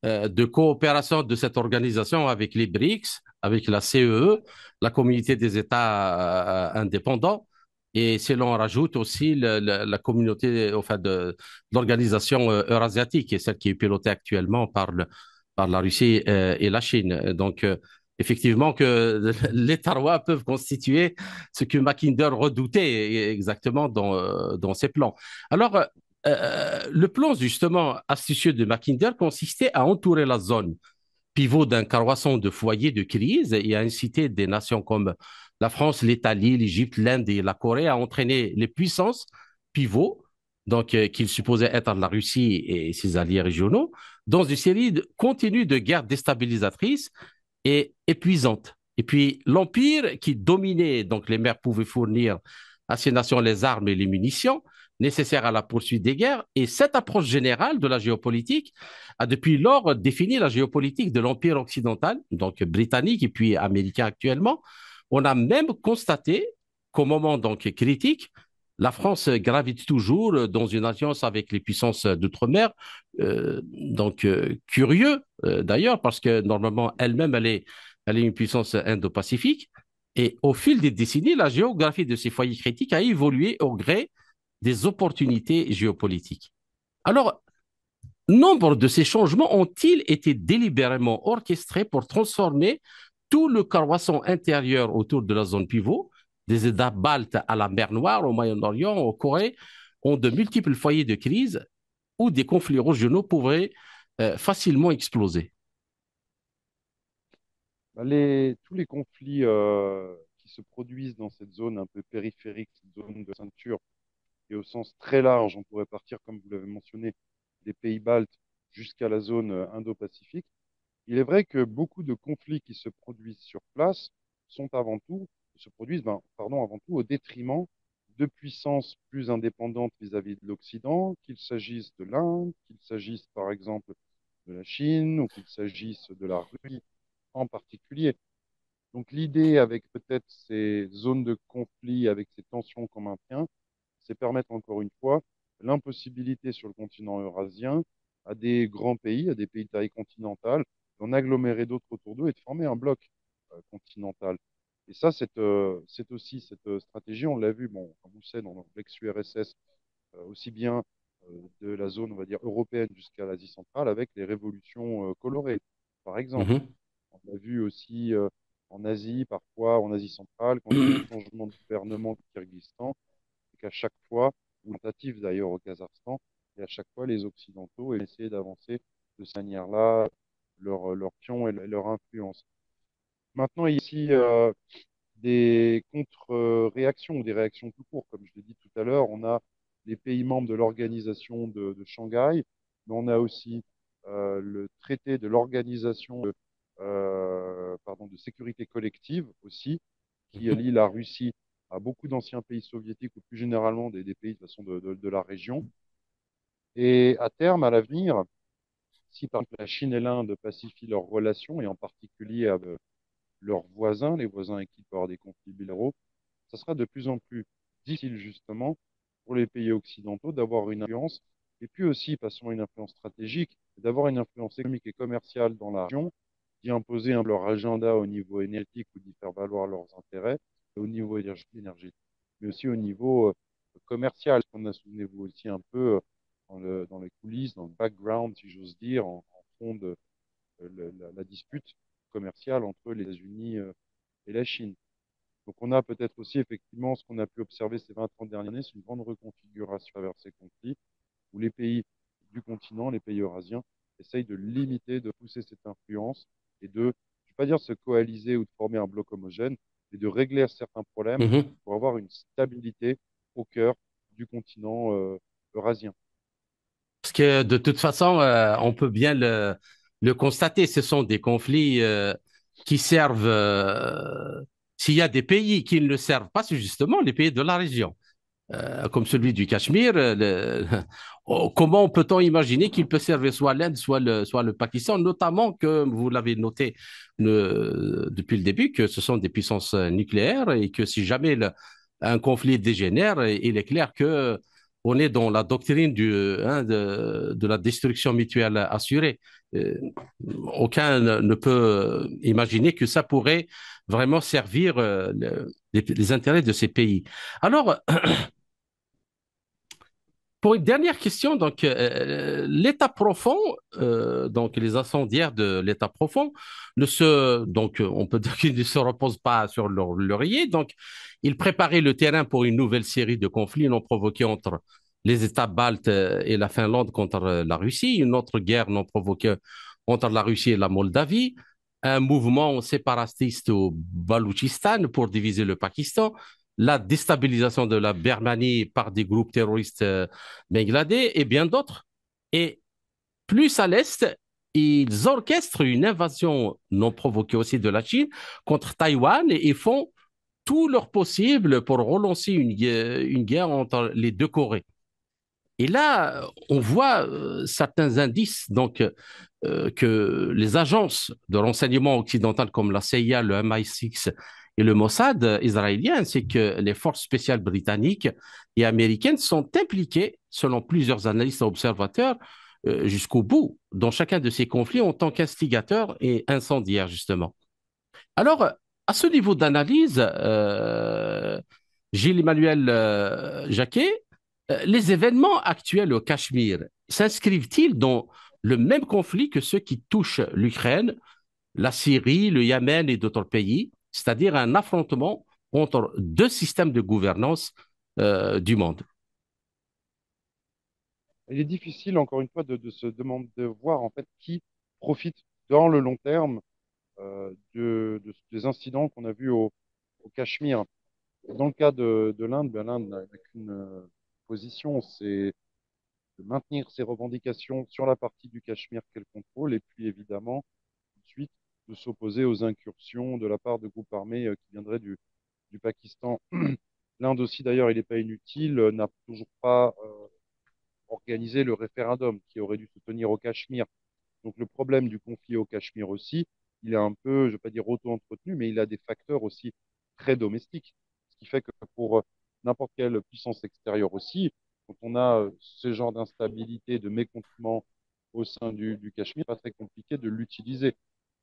de coopération de cette organisation avec les BRICS, avec la CEE, la communauté des États indépendants, et si l'on rajoute aussi la communauté, enfin de l'organisation eurasiatique, qui est celle qui est pilotée actuellement par la Russie et la Chine. Donc, effectivement, que les Tarois peuvent constituer ce que Mackinder redoutait exactement dans ses plans. Alors, le plan justement astucieux de Mackinder consistait à entourer la zone pivot d'un carroisson de foyers de crise et à inciter des nations comme la France, l'Italie, l'Égypte, l'Inde et la Corée à entraîner les puissances pivots, donc qu'ils supposaient être la Russie et ses alliés régionaux, dans une série continue de guerres déstabilisatrices et épuisantes. Et puis l'empire qui dominait, donc les mers pouvaient fournir à ces nations les armes et les munitions nécessaires à la poursuite des guerres. Et cette approche générale de la géopolitique a depuis lors défini la géopolitique de l'empire occidental, donc britannique et puis américain actuellement. On a même constaté qu'au moment donc critique, la France gravite toujours dans une alliance avec les puissances d'outre-mer. Curieux d'ailleurs, parce que normalement, elle-même, elle est une puissance indo-pacifique. Et au fil des décennies, la géographie de ces foyers critiques a évolué au gré des opportunités géopolitiques. Alors, nombre de ces changements ont-ils été délibérément orchestrés pour transformer tout le carroisson intérieur autour de la zone pivot, des États baltes à la mer Noire, au Moyen-Orient, en Corée, ont de multiples foyers de crise où des conflits régionaux pourraient facilement exploser. Bah, tous les conflits qui se produisent dans cette zone un peu périphérique, cette zone de ceinture, et au sens très large, on pourrait partir, comme vous l'avez mentionné, des pays baltes jusqu'à la zone Indo-Pacifique. Il est vrai que beaucoup de conflits qui se produisent sur place sont avant tout, se produisent, pardon, avant tout au détriment de puissances plus indépendantes vis-à-vis de l'Occident, qu'il s'agisse de l'Inde, qu'il s'agisse par exemple de la Chine ou qu'il s'agisse de la Russie en particulier. Donc l'idée avec peut-être ces zones de conflit, avec ces tensions qu'on maintient, c'est permettre encore une fois l'impossibilité sur le continent eurasien à des grands pays, à des pays de taille continentale, d'en agglomérer d'autres autour d'eux et de former un bloc continental. Et ça, c'est aussi cette stratégie, on l'a vu, bon, comme vous le savez, dans l'ex-URSS, aussi bien de la zone, on va dire, européenne jusqu'à l'Asie centrale, avec les révolutions colorées, par exemple. Mhm, On l'a vu aussi en Asie, parfois en Asie centrale, quand il y a eu un changement de gouvernement au Kyrgyzstan, et qu'à chaque fois, ou une tentative d'ailleurs au Kazakhstan, et à chaque fois, les Occidentaux essayaient d'avancer de cette manière-là leur pion et leur influence. Maintenant, ici, des contre-réactions ou des réactions tout court. Comme je l'ai dit tout à l'heure, on a les pays membres de l'organisation de Shanghai, mais on a aussi le traité de l'organisation pardon, de sécurité collective aussi, qui mhm, lie la Russie à beaucoup d'anciens pays soviétiques ou plus généralement des pays de façon de la région. Et à terme, à l'avenir, si par exemple la Chine et l'Inde pacifient leurs relations, et en particulier avec leurs voisins, les voisins avec qui il peut y avoir des conflits bilatéraux, ça sera de plus en plus difficile justement pour les pays occidentaux d'avoir une influence, et puis aussi, passons à une influence stratégique, d'avoir une influence économique et commerciale dans la région, d'y imposer leur agenda au niveau énergétique ou d'y faire valoir leurs intérêts, au niveau énergétique, mais aussi au niveau commercial. On a, souvenez-vous aussi un peu dans les coulisses, dans le background, si j'ose dire, en fond de la dispute commerciale entre les États-Unis et la Chine. Donc on a peut-être aussi effectivement ce qu'on a pu observer ces 20-30 dernières années, c'est une grande reconfiguration à travers ces conflits, où les pays du continent, les pays eurasiens, essayent de limiter, de pousser cette influence et de, je ne vais pas dire se coaliser ou de former un bloc homogène, mais de régler certains problèmes mhm. pour avoir une stabilité au cœur du continent eurasien. Parce que de toute façon, on peut bien le constater, ce sont des conflits qui servent, s'il y a des pays qui ne le servent pas, c'est justement les pays de la région comme celui du Cachemire, comment peut-on imaginer qu'il peut servir soit l'Inde, soit le Pakistan, notamment que vous l'avez noté depuis le début, que ce sont des puissances nucléaires et que si jamais un conflit dégénère, il est clair que on est dans la doctrine de la destruction mutuelle assurée. Euh, Aucun ne peut imaginer que ça pourrait vraiment servir les intérêts de ces pays. Alors, pour une dernière question, donc l'état profond, donc les incendiaires de l'état profond, donc on peut dire qu'ils ne se reposent pas sur leur laurier, donc ils préparaient le terrain pour une nouvelle série de conflits non provoqués entre les États baltes et la Finlande contre la Russie, une autre guerre non provoquée entre la Russie et la Moldavie, un mouvement séparatiste au Baloutchistan pour diviser le Pakistan, la déstabilisation de la Birmanie par des groupes terroristes bangladais et bien d'autres. Et plus à l'est, ils orchestrent une invasion non provoquée aussi de la Chine contre Taïwan et font tout leur possible pour relancer une guerre entre les deux Corées. Et là, on voit certains indices donc que les agences de renseignement occidentales comme la CIA, le MI6 et le Mossad israélien, ainsi que les forces spéciales britanniques et américaines sont impliquées, selon plusieurs analystes et observateurs, jusqu'au bout dans chacun de ces conflits en tant qu'instigateurs et incendiaires, justement. Alors, à ce niveau d'analyse, Gilles-Emmanuel Jacquet, les événements actuels au Cachemire s'inscrivent-ils dans le même conflit que ceux qui touchent l'Ukraine, la Syrie, le Yémen et d'autres pays, c'est-à-dire un affrontement entre deux systèmes de gouvernance du monde? Il est difficile, encore une fois, de se demander, de voir en fait qui profite dans le long terme des incidents qu'on a vus au Cachemire. Dans le cas de l'Inde, ben, l'Inde n'a qu'une position, c'est de maintenir ses revendications sur la partie du Cachemire qu'elle contrôle, et puis évidemment, ensuite, de s'opposer aux incursions de la part de groupes armés qui viendraient du Pakistan. L'Inde aussi, d'ailleurs, il n'est pas inutile, n'a toujours pas organisé le référendum qui aurait dû se tenir au Cachemire. Donc le problème du conflit au Cachemire aussi, il est un peu, je ne vais pas dire auto-entretenu, mais il a des facteurs aussi très domestiques. Ce qui fait que pour n'importe quelle puissance extérieure aussi, quand on a ce genre d'instabilité, de mécontentement au sein du Cachemire, c'est pas très compliqué de l'utiliser.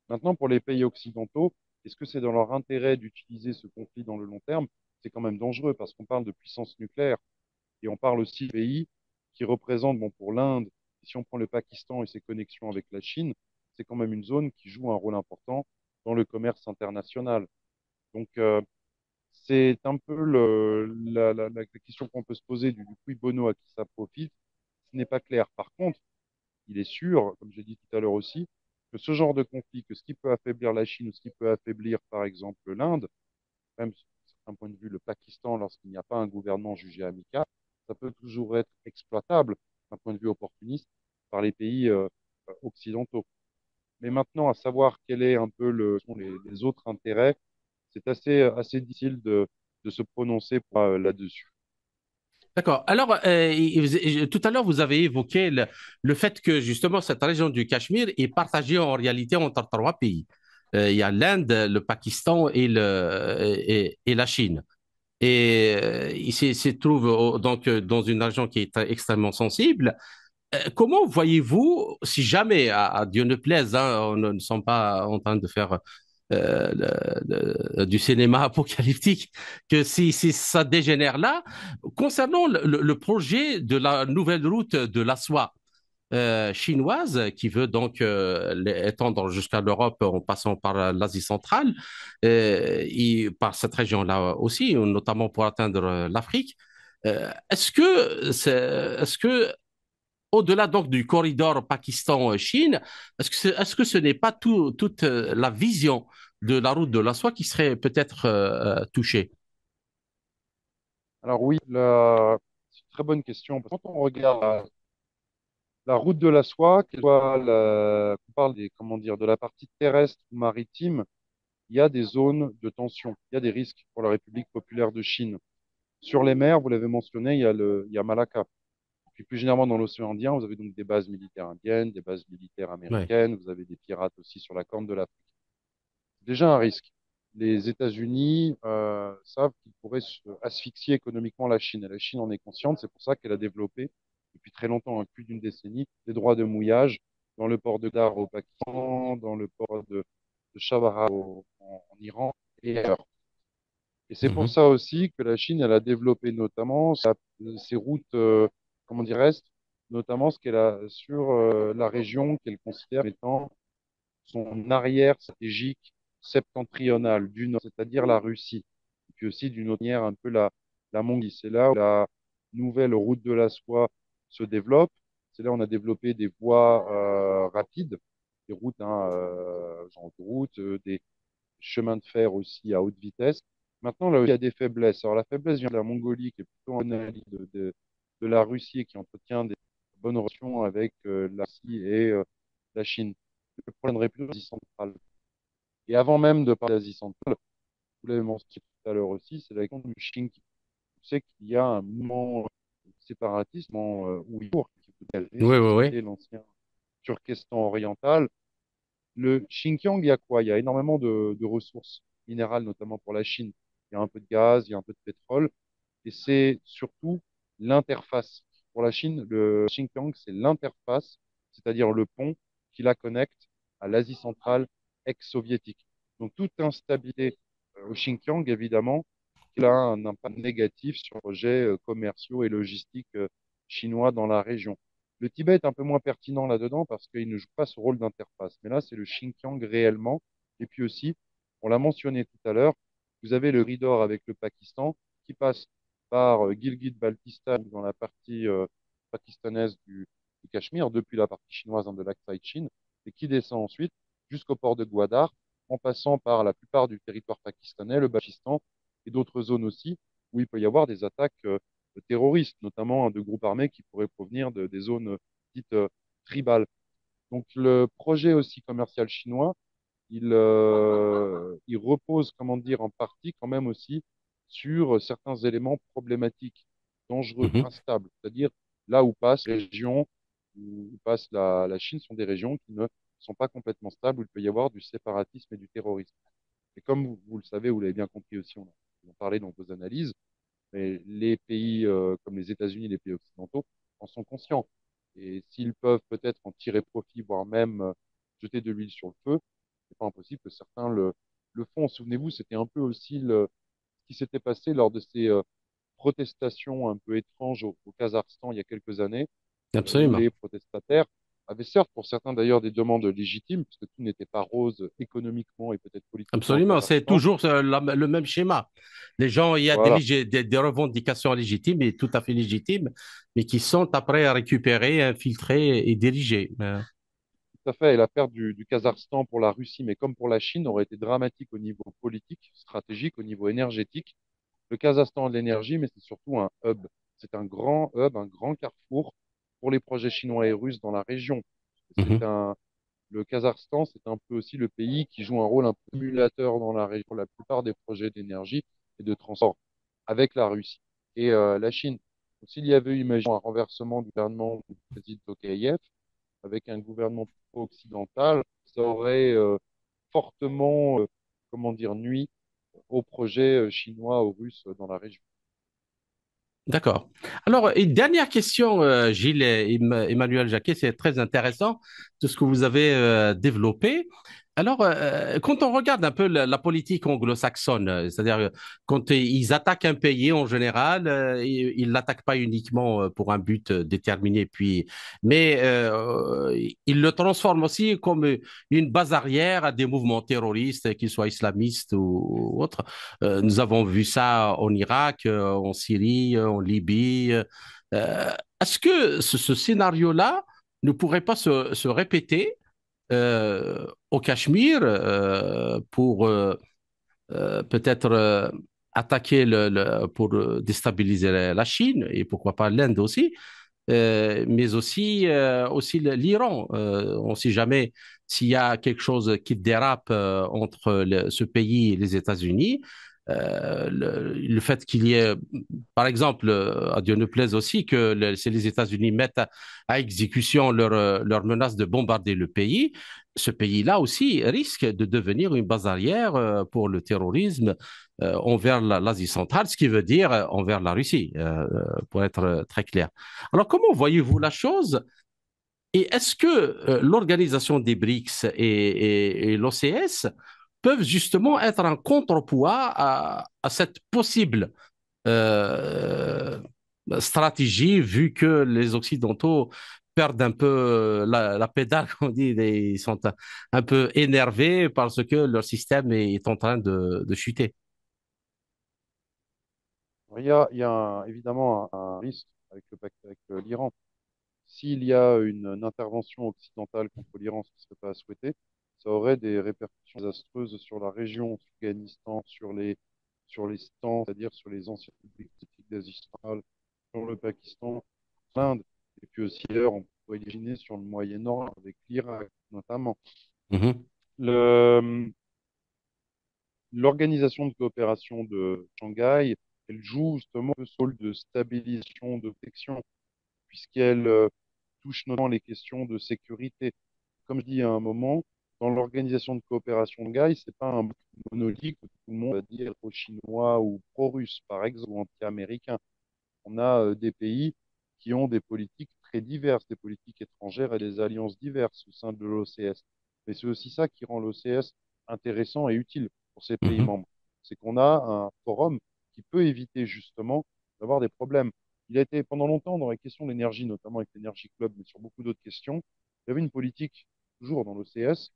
Maintenant, pour les pays occidentaux, est-ce que c'est dans leur intérêt d'utiliser ce conflit dans le long terme? C'est quand même dangereux parce qu'on parle de puissance nucléaire et on parle aussi de pays qui représentent, bon, pour l'Inde, si on prend le Pakistan et ses connexions avec la Chine, c'est quand même une zone qui joue un rôle important dans le commerce international. Donc, c'est un peu la question qu'on peut se poser du cui bono à qui ça profite. Ce n'est pas clair. Par contre, il est sûr, comme j'ai dit tout à l'heure aussi, que ce genre de conflit, que ce qui peut affaiblir la Chine ou ce qui peut affaiblir, par exemple, l'Inde, même d'un certain point de vue le Pakistan, lorsqu'il n'y a pas un gouvernement jugé amical, ça peut toujours être exploitable d'un point de vue opportuniste par les pays occidentaux. Mais maintenant, à savoir quel est un peu sont les autres intérêts, c'est assez difficile de se prononcer là-dessus. D'accord. Alors, tout à l'heure, vous avez évoqué le fait que justement cette région du Cachemire est partagée en réalité entre trois pays. Il y a l'Inde, le Pakistan et la Chine. Et il se trouve donc dans une région qui est extrêmement sensible. Comment voyez-vous, si jamais, à Dieu ne plaise, hein, on ne sommes pas en train de faire du cinéma apocalyptique, que si ça dégénère là, concernant le projet de la nouvelle route de la soie chinoise, qui veut donc étendre jusqu'à l'Europe en passant par l'Asie centrale, et par cette région-là aussi, notamment pour atteindre l'Afrique, est-ce que au-delà donc du corridor Pakistan-Chine, est-ce que ce n'est pas toute la vision de la route de la soie qui serait peut-être touchée? Alors oui, c'est une très bonne question. Quand on regarde la route de la soie, qu'elle soit on parle comment dire, de la partie terrestre ou maritime, il y a des zones de tension, il y a des risques pour la République populaire de Chine. Sur les mers, vous l'avez mentionné, il y a Malacca. Puis plus généralement dans l'océan Indien, vous avez donc des bases militaires indiennes, des bases militaires Ouais. américaines, vous avez des pirates aussi sur la corne de l'Afrique. C'est déjà un risque. Les États-Unis savent qu'ils pourraient asphyxier économiquement la Chine. Et la Chine en est consciente, c'est pour ça qu'elle a développé depuis très longtemps, hein, plus d'une décennie, des droits de mouillage dans le port de Dar au Pakistan, dans le port de Chabahar en Iran et ailleurs. Et c'est pour Mhm. ça aussi que la Chine, elle a développé notamment ses routes, comment dirais-je, notamment ce qu'elle a sur la région qu'elle considère étant son arrière stratégique septentrional du nord, c'est-à-dire la Russie. Et puis aussi d'une autre manière un peu la Mongolie. C'est là où la nouvelle route de la soie se développe. C'est là où on a développé des voies rapides, des routes, hein, genre de routes, des chemins de fer aussi à haute vitesse. Maintenant, là où il y a des faiblesses. Alors la faiblesse vient de la Mongolie, qui est plutôt en allié de la Russie et qui entretient des bonnes relations avec la Russie et la Chine. Le problème viendrait plutôt d'Asie centrale. Et avant même de parler d'Asie centrale, vous l'avez mentionné tout à l'heure aussi, c'est la question du Xinjiang. Vous savez qu'il y a un mouvement séparatiste en ouïghour qui voudrait Oui, oui, oui. ressusciter l'ancien Turkestan oriental. Le Xinjiang, il y a quoi? Il y a énormément de ressources minérales, notamment pour la Chine. Il y a un peu de gaz, il y a un peu de pétrole. Et c'est surtout l'interface. Pour la Chine, le Xinjiang, c'est l'interface, c'est-à-dire le pont qui la connecte à l'Asie centrale ex-soviétique. Donc toute instabilité au Xinjiang, évidemment, il a un impact négatif sur les projets commerciaux et logistiques chinois dans la région. Le Tibet est un peu moins pertinent là-dedans parce qu'il ne joue pas ce rôle d'interface. Mais là, c'est le Xinjiang réellement. Et puis aussi, on l'a mentionné tout à l'heure, vous avez le corridor avec le Pakistan qui passe par Gilgit-Baltistan dans la partie pakistanaise du Cachemire, depuis la partie chinoise hein, de l'Aksai Chin, et qui descend ensuite jusqu'au port de Gwadar, en passant par la plupart du territoire pakistanais, le Balochistan et d'autres zones aussi, où il peut y avoir des attaques terroristes, notamment hein, de groupes armés qui pourraient provenir des zones dites tribales. Donc le projet aussi commercial chinois, il repose, comment dire, en partie quand même aussi sur certains éléments problématiques, dangereux, Mhm. instables. C'est-à-dire là où passe les régions, où passe la Chine, sont des régions qui ne sont pas complètement stables, où il peut y avoir du séparatisme et du terrorisme. Et comme vous le savez, vous l'avez bien compris aussi, on en parlait dans vos analyses, mais les pays comme les États-Unis, les pays occidentaux en sont conscients. Et s'ils peuvent peut-être en tirer profit, voire même jeter de l'huile sur le feu, c'est pas impossible que certains le font. Souvenez-vous, c'était un peu aussi ce qui s'était passé lors de ces protestations un peu étranges au Kazakhstan il y a quelques années, où Absolument. les protestataires avaient certes pour certains d'ailleurs des demandes légitimes, puisque tout n'était pas rose économiquement et peut-être politiquement au Absolument. C'est Kazakhstan. toujours le même schéma. Les gens, il y a Voilà. des revendications légitimes et tout à fait légitimes, mais qui sont après récupérées, infiltrées et dirigées. Tout à fait. Et la perte du Kazakhstan pour la Russie, mais comme pour la Chine, aurait été dramatique au niveau politique, stratégique, au niveau énergétique. Le Kazakhstan a de l'énergie, mais c'est surtout un hub. C'est un grand hub, un grand carrefour pour les projets chinois et russes dans la région. Mhm. Le Kazakhstan, c'est un peu aussi le pays qui joue un rôle un peu émulateur dans la région pour la plupart des projets d'énergie et de transport avec la Russie et la Chine. Donc, s'il y avait eu, imaginons, un renversement du gouvernement du président Tokayev avec un gouvernement occidental, ça aurait fortement, comment dire, nui aux projets chinois ou russes dans la région. D'accord. Alors, une dernière question, Gilles et Emmanuel Jacquet, c'est très intéressant tout ce que vous avez développé. Alors, quand on regarde un peu la politique anglo-saxonne, c'est-à-dire quand ils attaquent un pays en général, ils l'attaquent pas uniquement pour un but déterminé, mais ils le transforment aussi comme une base arrière à des mouvements terroristes, qu'ils soient islamistes ou autres. Nous avons vu ça en Irak, en Syrie, en Libye. Euh, Est-ce que ce scénario-là ne pourrait pas se répéter au Cachemire pour peut-être attaquer pour déstabiliser la Chine et pourquoi pas l'Inde aussi, mais aussi l'Iran. On ne sait jamais s'il y a quelque chose qui dérape entre ce pays et les États-Unis, le fait qu'il y ait, par exemple, à Dieu ne plaise aussi, que si les États-Unis mettent à exécution leur menace de bombarder le pays, ce pays-là aussi risque de devenir une base arrière pour le terrorisme envers l'Asie centrale, ce qui veut dire envers la Russie, pour être très clair. Alors, comment voyez-vous la chose? Et est-ce que l'organisation des BRICS et l'OCS peuvent justement être un contrepoids à cette possible euh, stratégie, vu que les Occidentaux perdent un peu la pédale, on dit, ils sont un peu énervés parce que leur système est en train de chuter. Il y a évidemment un risque avec avec l'Iran. S'il y a une intervention occidentale contre l'Iran, ce qui ne serait pas à souhaiter, ça aurait des répercussions désastreuses sur la région, sur l'Afghanistan, sur les stands, c'est-à-dire sur les anciennes républiques d'Asie centrale, sur le Pakistan, l'Inde, et puis aussi ailleurs, on pourrait imaginer sur le Moyen-Orient, avec l'Irak notamment. Mhm, Le, L'organisation de coopération de Shanghai, elle joue justement ce rôle de stabilisation, de protection, puisqu'elle touche notamment les questions de sécurité. Comme je dis à un moment, dans l'organisation de coopération de Shanghai, c'est pas un monolithe où tout le monde va dire pro-chinois ou pro-russe, par exemple, ou anti-américain. On a des pays qui ont des politiques très diverses, des politiques étrangères et des alliances diverses au sein de l'OCS. Mais c'est aussi ça qui rend l'OCS intéressant et utile pour ces pays mhm, membres. C'est qu'on a un forum qui peut éviter justement d'avoir des problèmes. Il a été pendant longtemps dans la question de l'énergie, notamment avec l'Energy Club, mais sur beaucoup d'autres questions, il y avait une politique toujours dans l'OCS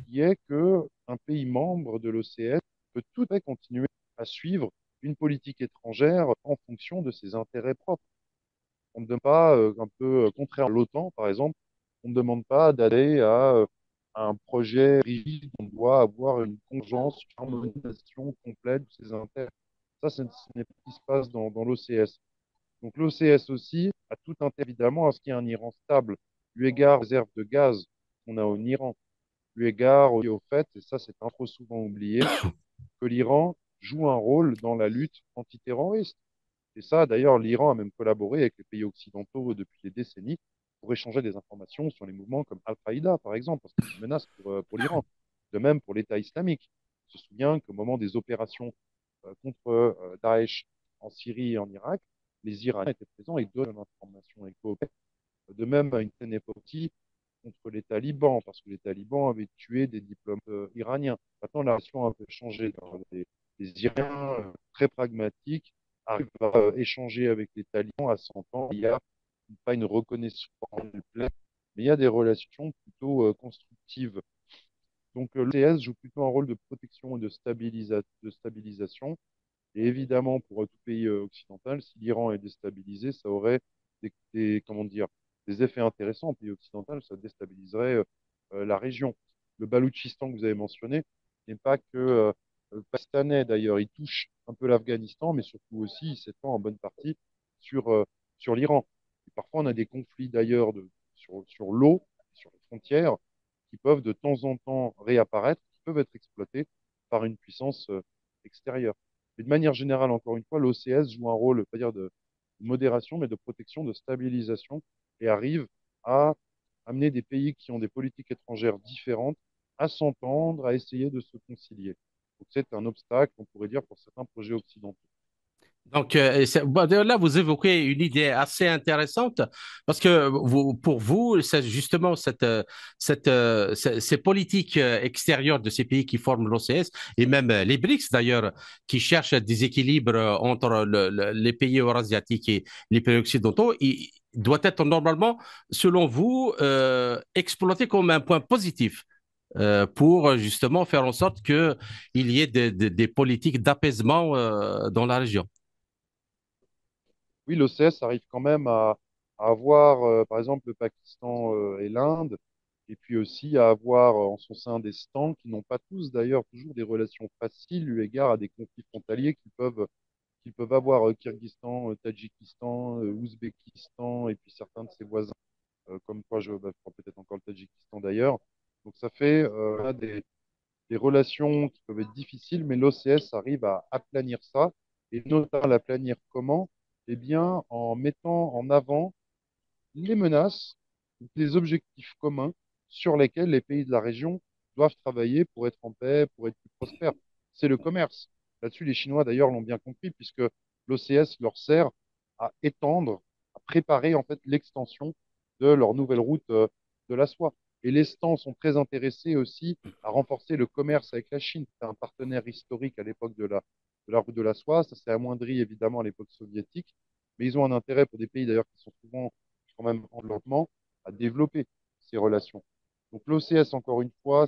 qui est que un pays membre de l'OCS peut tout à fait continuer à suivre une politique étrangère en fonction de ses intérêts propres. On ne demande pas, un peu contraire à l'OTAN, par exemple, on ne demande pas d'aller à un projet rigide, on doit avoir une convergence, une harmonisation complète de ses intérêts. Ça, ce n'est pas ce qui se passe dans l'OCS. Donc l'OCS aussi a tout intérêt, évidemment, à ce qu'il y ait un Iran stable, eu égard aux réserves de gaz qu'on a en Iran, eu égard au fait, et ça c'est un trop souvent oublié, que l'Iran joue un rôle dans la lutte antiterroriste. Et ça, d'ailleurs, l'Iran a même collaboré avec les pays occidentaux depuis des décennies pour échanger des informations sur les mouvements comme Al-Qaïda, par exemple, parce que c'est une menace pour l'Iran. De même pour l'État islamique. On se souvient qu'au moment des opérations contre Daesh en Syrie et en Irak, les Iraniens étaient présents et donnent l'information et coopèrent. De même, à une certaine époque, contre les talibans, parce que les talibans avaient tué des diplomates iraniens. Maintenant, la relation a un peu changé. Les Iraniens, très pragmatiques, arrivent à échanger avec les talibans à 100 ans. Il n'y a pas une reconnaissance pleine, mais il y a des relations plutôt constructives. Donc, l'OCS joue plutôt un rôle de protection et de stabilisation. Et évidemment, pour tout pays occidental, si l'Iran est déstabilisé, ça aurait comment dire, des effets intéressants. Au pays occidental, ça déstabiliserait la région. Le Baloutchistan que vous avez mentionné n'est pas que pakistanais d'ailleurs. Il touche un peu l'Afghanistan, mais surtout aussi, il s'étend en bonne partie sur, sur l'Iran. Et parfois, on a des conflits d'ailleurs sur l'eau, sur les frontières, qui peuvent de temps en temps réapparaître, qui peuvent être exploités par une puissance extérieure. Mais de manière générale, encore une fois, l'OCS joue un rôle, pas dire de modération, mais de protection, de stabilisation, et arrive à amener des pays qui ont des politiques étrangères différentes à s'entendre, à essayer de se concilier. Donc c'est un obstacle, on pourrait dire, pour certains projets occidentaux. Donc, bon, d'ailleurs, là, vous évoquez une idée assez intéressante parce que pour vous, c'est justement ces politiques extérieures de ces pays qui forment l'OCS et même les BRICS d'ailleurs, qui cherchent des équilibres entre les pays eurasiatiques et les pays occidentaux, il doit être normalement, selon vous, exploité comme un point positif. Pour justement faire en sorte qu'il y ait des politiques d'apaisement dans la région. Oui, l'OCS arrive quand même à avoir, par exemple, le Pakistan et l'Inde, et puis aussi à avoir en son sein des stands qui n'ont pas tous d'ailleurs toujours des relations faciles eu égard à des conflits frontaliers qu'ils peuvent avoir Kyrgyzstan, Tadjikistan, Ouzbékistan et puis certains de ses voisins, comme quoi je crois peut-être encore le Tadjikistan d'ailleurs. Donc ça fait là, des relations qui peuvent être difficiles, mais l'OCS arrive à aplanir ça, et notamment l'aplanir comment? Eh bien, en mettant en avant les menaces, les objectifs communs sur lesquels les pays de la région doivent travailler pour être en paix, pour être plus prospères. C'est le commerce. Là-dessus, les Chinois, d'ailleurs, l'ont bien compris, puisque l'OCS leur sert à étendre, à préparer en fait l'extension de leur nouvelle route de la soie. Et les stands sont très intéressés aussi à renforcer le commerce avec la Chine. C'est un partenaire historique à l'époque de la route de la soie. Ça s'est amoindri évidemment à l'époque soviétique, mais ils ont un intérêt pour des pays d'ailleurs qui sont souvent quand même en développement à développer ces relations. Donc l'OCS, encore une fois,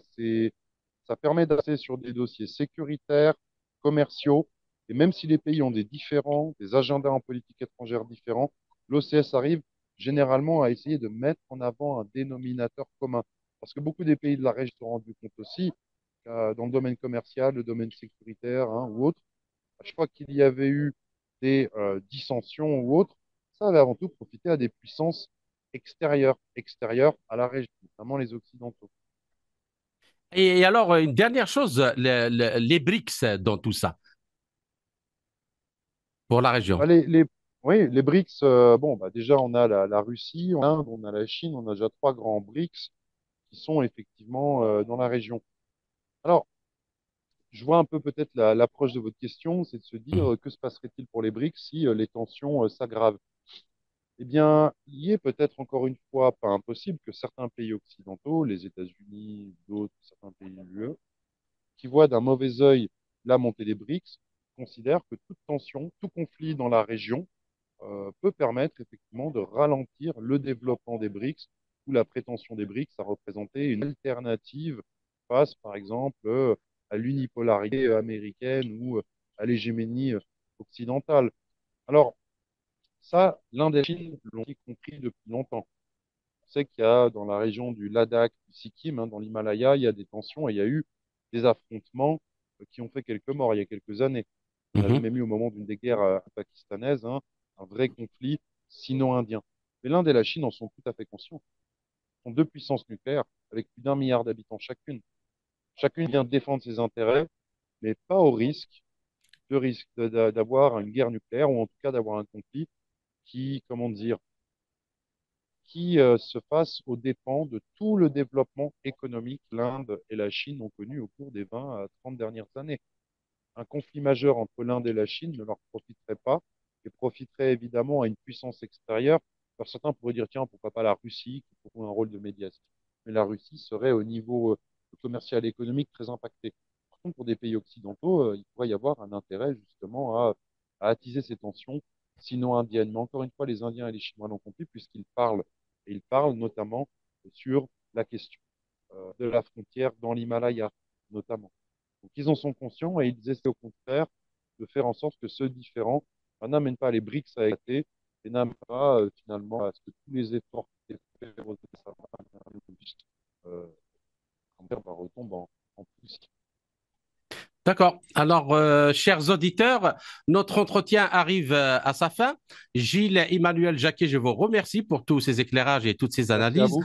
ça permet d'avancer sur des dossiers sécuritaires, commerciaux, et même si les pays ont des agendas en politique étrangère différents, l'OCS arrive généralement à essayer de mettre en avant un dénominateur commun. Parce que beaucoup des pays de la région se sont rendus compte aussi, dans le domaine commercial, le domaine sécuritaire ou autre, à chaque fois qu'il y avait eu des dissensions ou autres, ça avait avant tout profité à des puissances extérieures à la région, notamment les Occidentaux. Et alors, une dernière chose, les BRICS dans tout ça, pour la région. Bah, oui, les BRICS, bon, bah, déjà, on a la Russie, on a l'Inde, on a la Chine, on a déjà trois grands BRICS qui sont effectivement dans la région. Alors, je vois un peu peut-être l'approche de votre question, c'est de se dire que se passerait-il pour les BRICS si les tensions s'aggravent? Eh bien, il est peut-être encore une fois pas impossible que certains pays occidentaux, les États-Unis, d'autres, certains pays de l'UE, qui voient d'un mauvais œil la montée des BRICS, considèrent que toute tension, tout conflit dans la région peut permettre effectivement de ralentir le développement des BRICS ou la prétention des BRICS à représenter une alternative face, par exemple, à l'unipolarité américaine ou à l'hégémonie occidentale. Alors, ça, l'Inde et la Chine l'ont compris depuis longtemps. On sait qu'il y a dans la région du Ladakh, du Sikkim, dans l'Himalaya, il y a des tensions et il y a eu des affrontements qui ont fait quelques morts il y a quelques années. On avait Mhm. même eu au moment d'une des guerres pakistanaises un vrai conflit sino-indien. Mais l'Inde et la Chine en sont tout à fait conscients. Ce sont deux puissances nucléaires avec plus d'1 milliard d'habitants chacune. Chacune vient défendre ses intérêts, mais pas au risque d'avoir une guerre nucléaire ou en tout cas d'avoir un conflit qui, comment dire, qui se fasse aux dépens de tout le développement économique que l'Inde et la Chine ont connu au cours des 20 à 30 dernières années. Un conflit majeur entre l'Inde et la Chine ne leur profiterait pas et profiterait évidemment à une puissance extérieure. Alors certains pourraient dire, tiens, pourquoi pas la Russie qui joue un rôle de médiation. Mais la Russie serait au niveau commercial et économique très impactée. Par contre, pour des pays occidentaux, il pourrait y avoir un intérêt justement à attiser ces tensions sino-indiennes. Mais encore une fois, les Indiens et les Chinois l'ont compris puisqu'ils parlent, et ils parlent notamment sur la question de la frontière dans l'Himalaya, notamment. Donc, ils en sont conscients et ils essaient au contraire de faire en sorte que ce différent n'amène pas les BRICS à éclater et n'amène pas finalement à ce que tous les efforts qui étaient faits pour ça euh, retombent en poussière. D'accord. Alors, chers auditeurs, notre entretien arrive à sa fin. Gilles Emmanuel Jacquet, je vous remercie pour tous ces éclairages et toutes ces Merci à analyses. vous.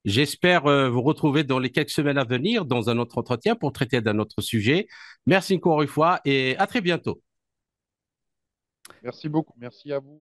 J'espère vous retrouver dans les quelques semaines à venir dans un autre entretien pour traiter d'un autre sujet. Merci encore une fois et à très bientôt. Merci beaucoup. Merci à vous.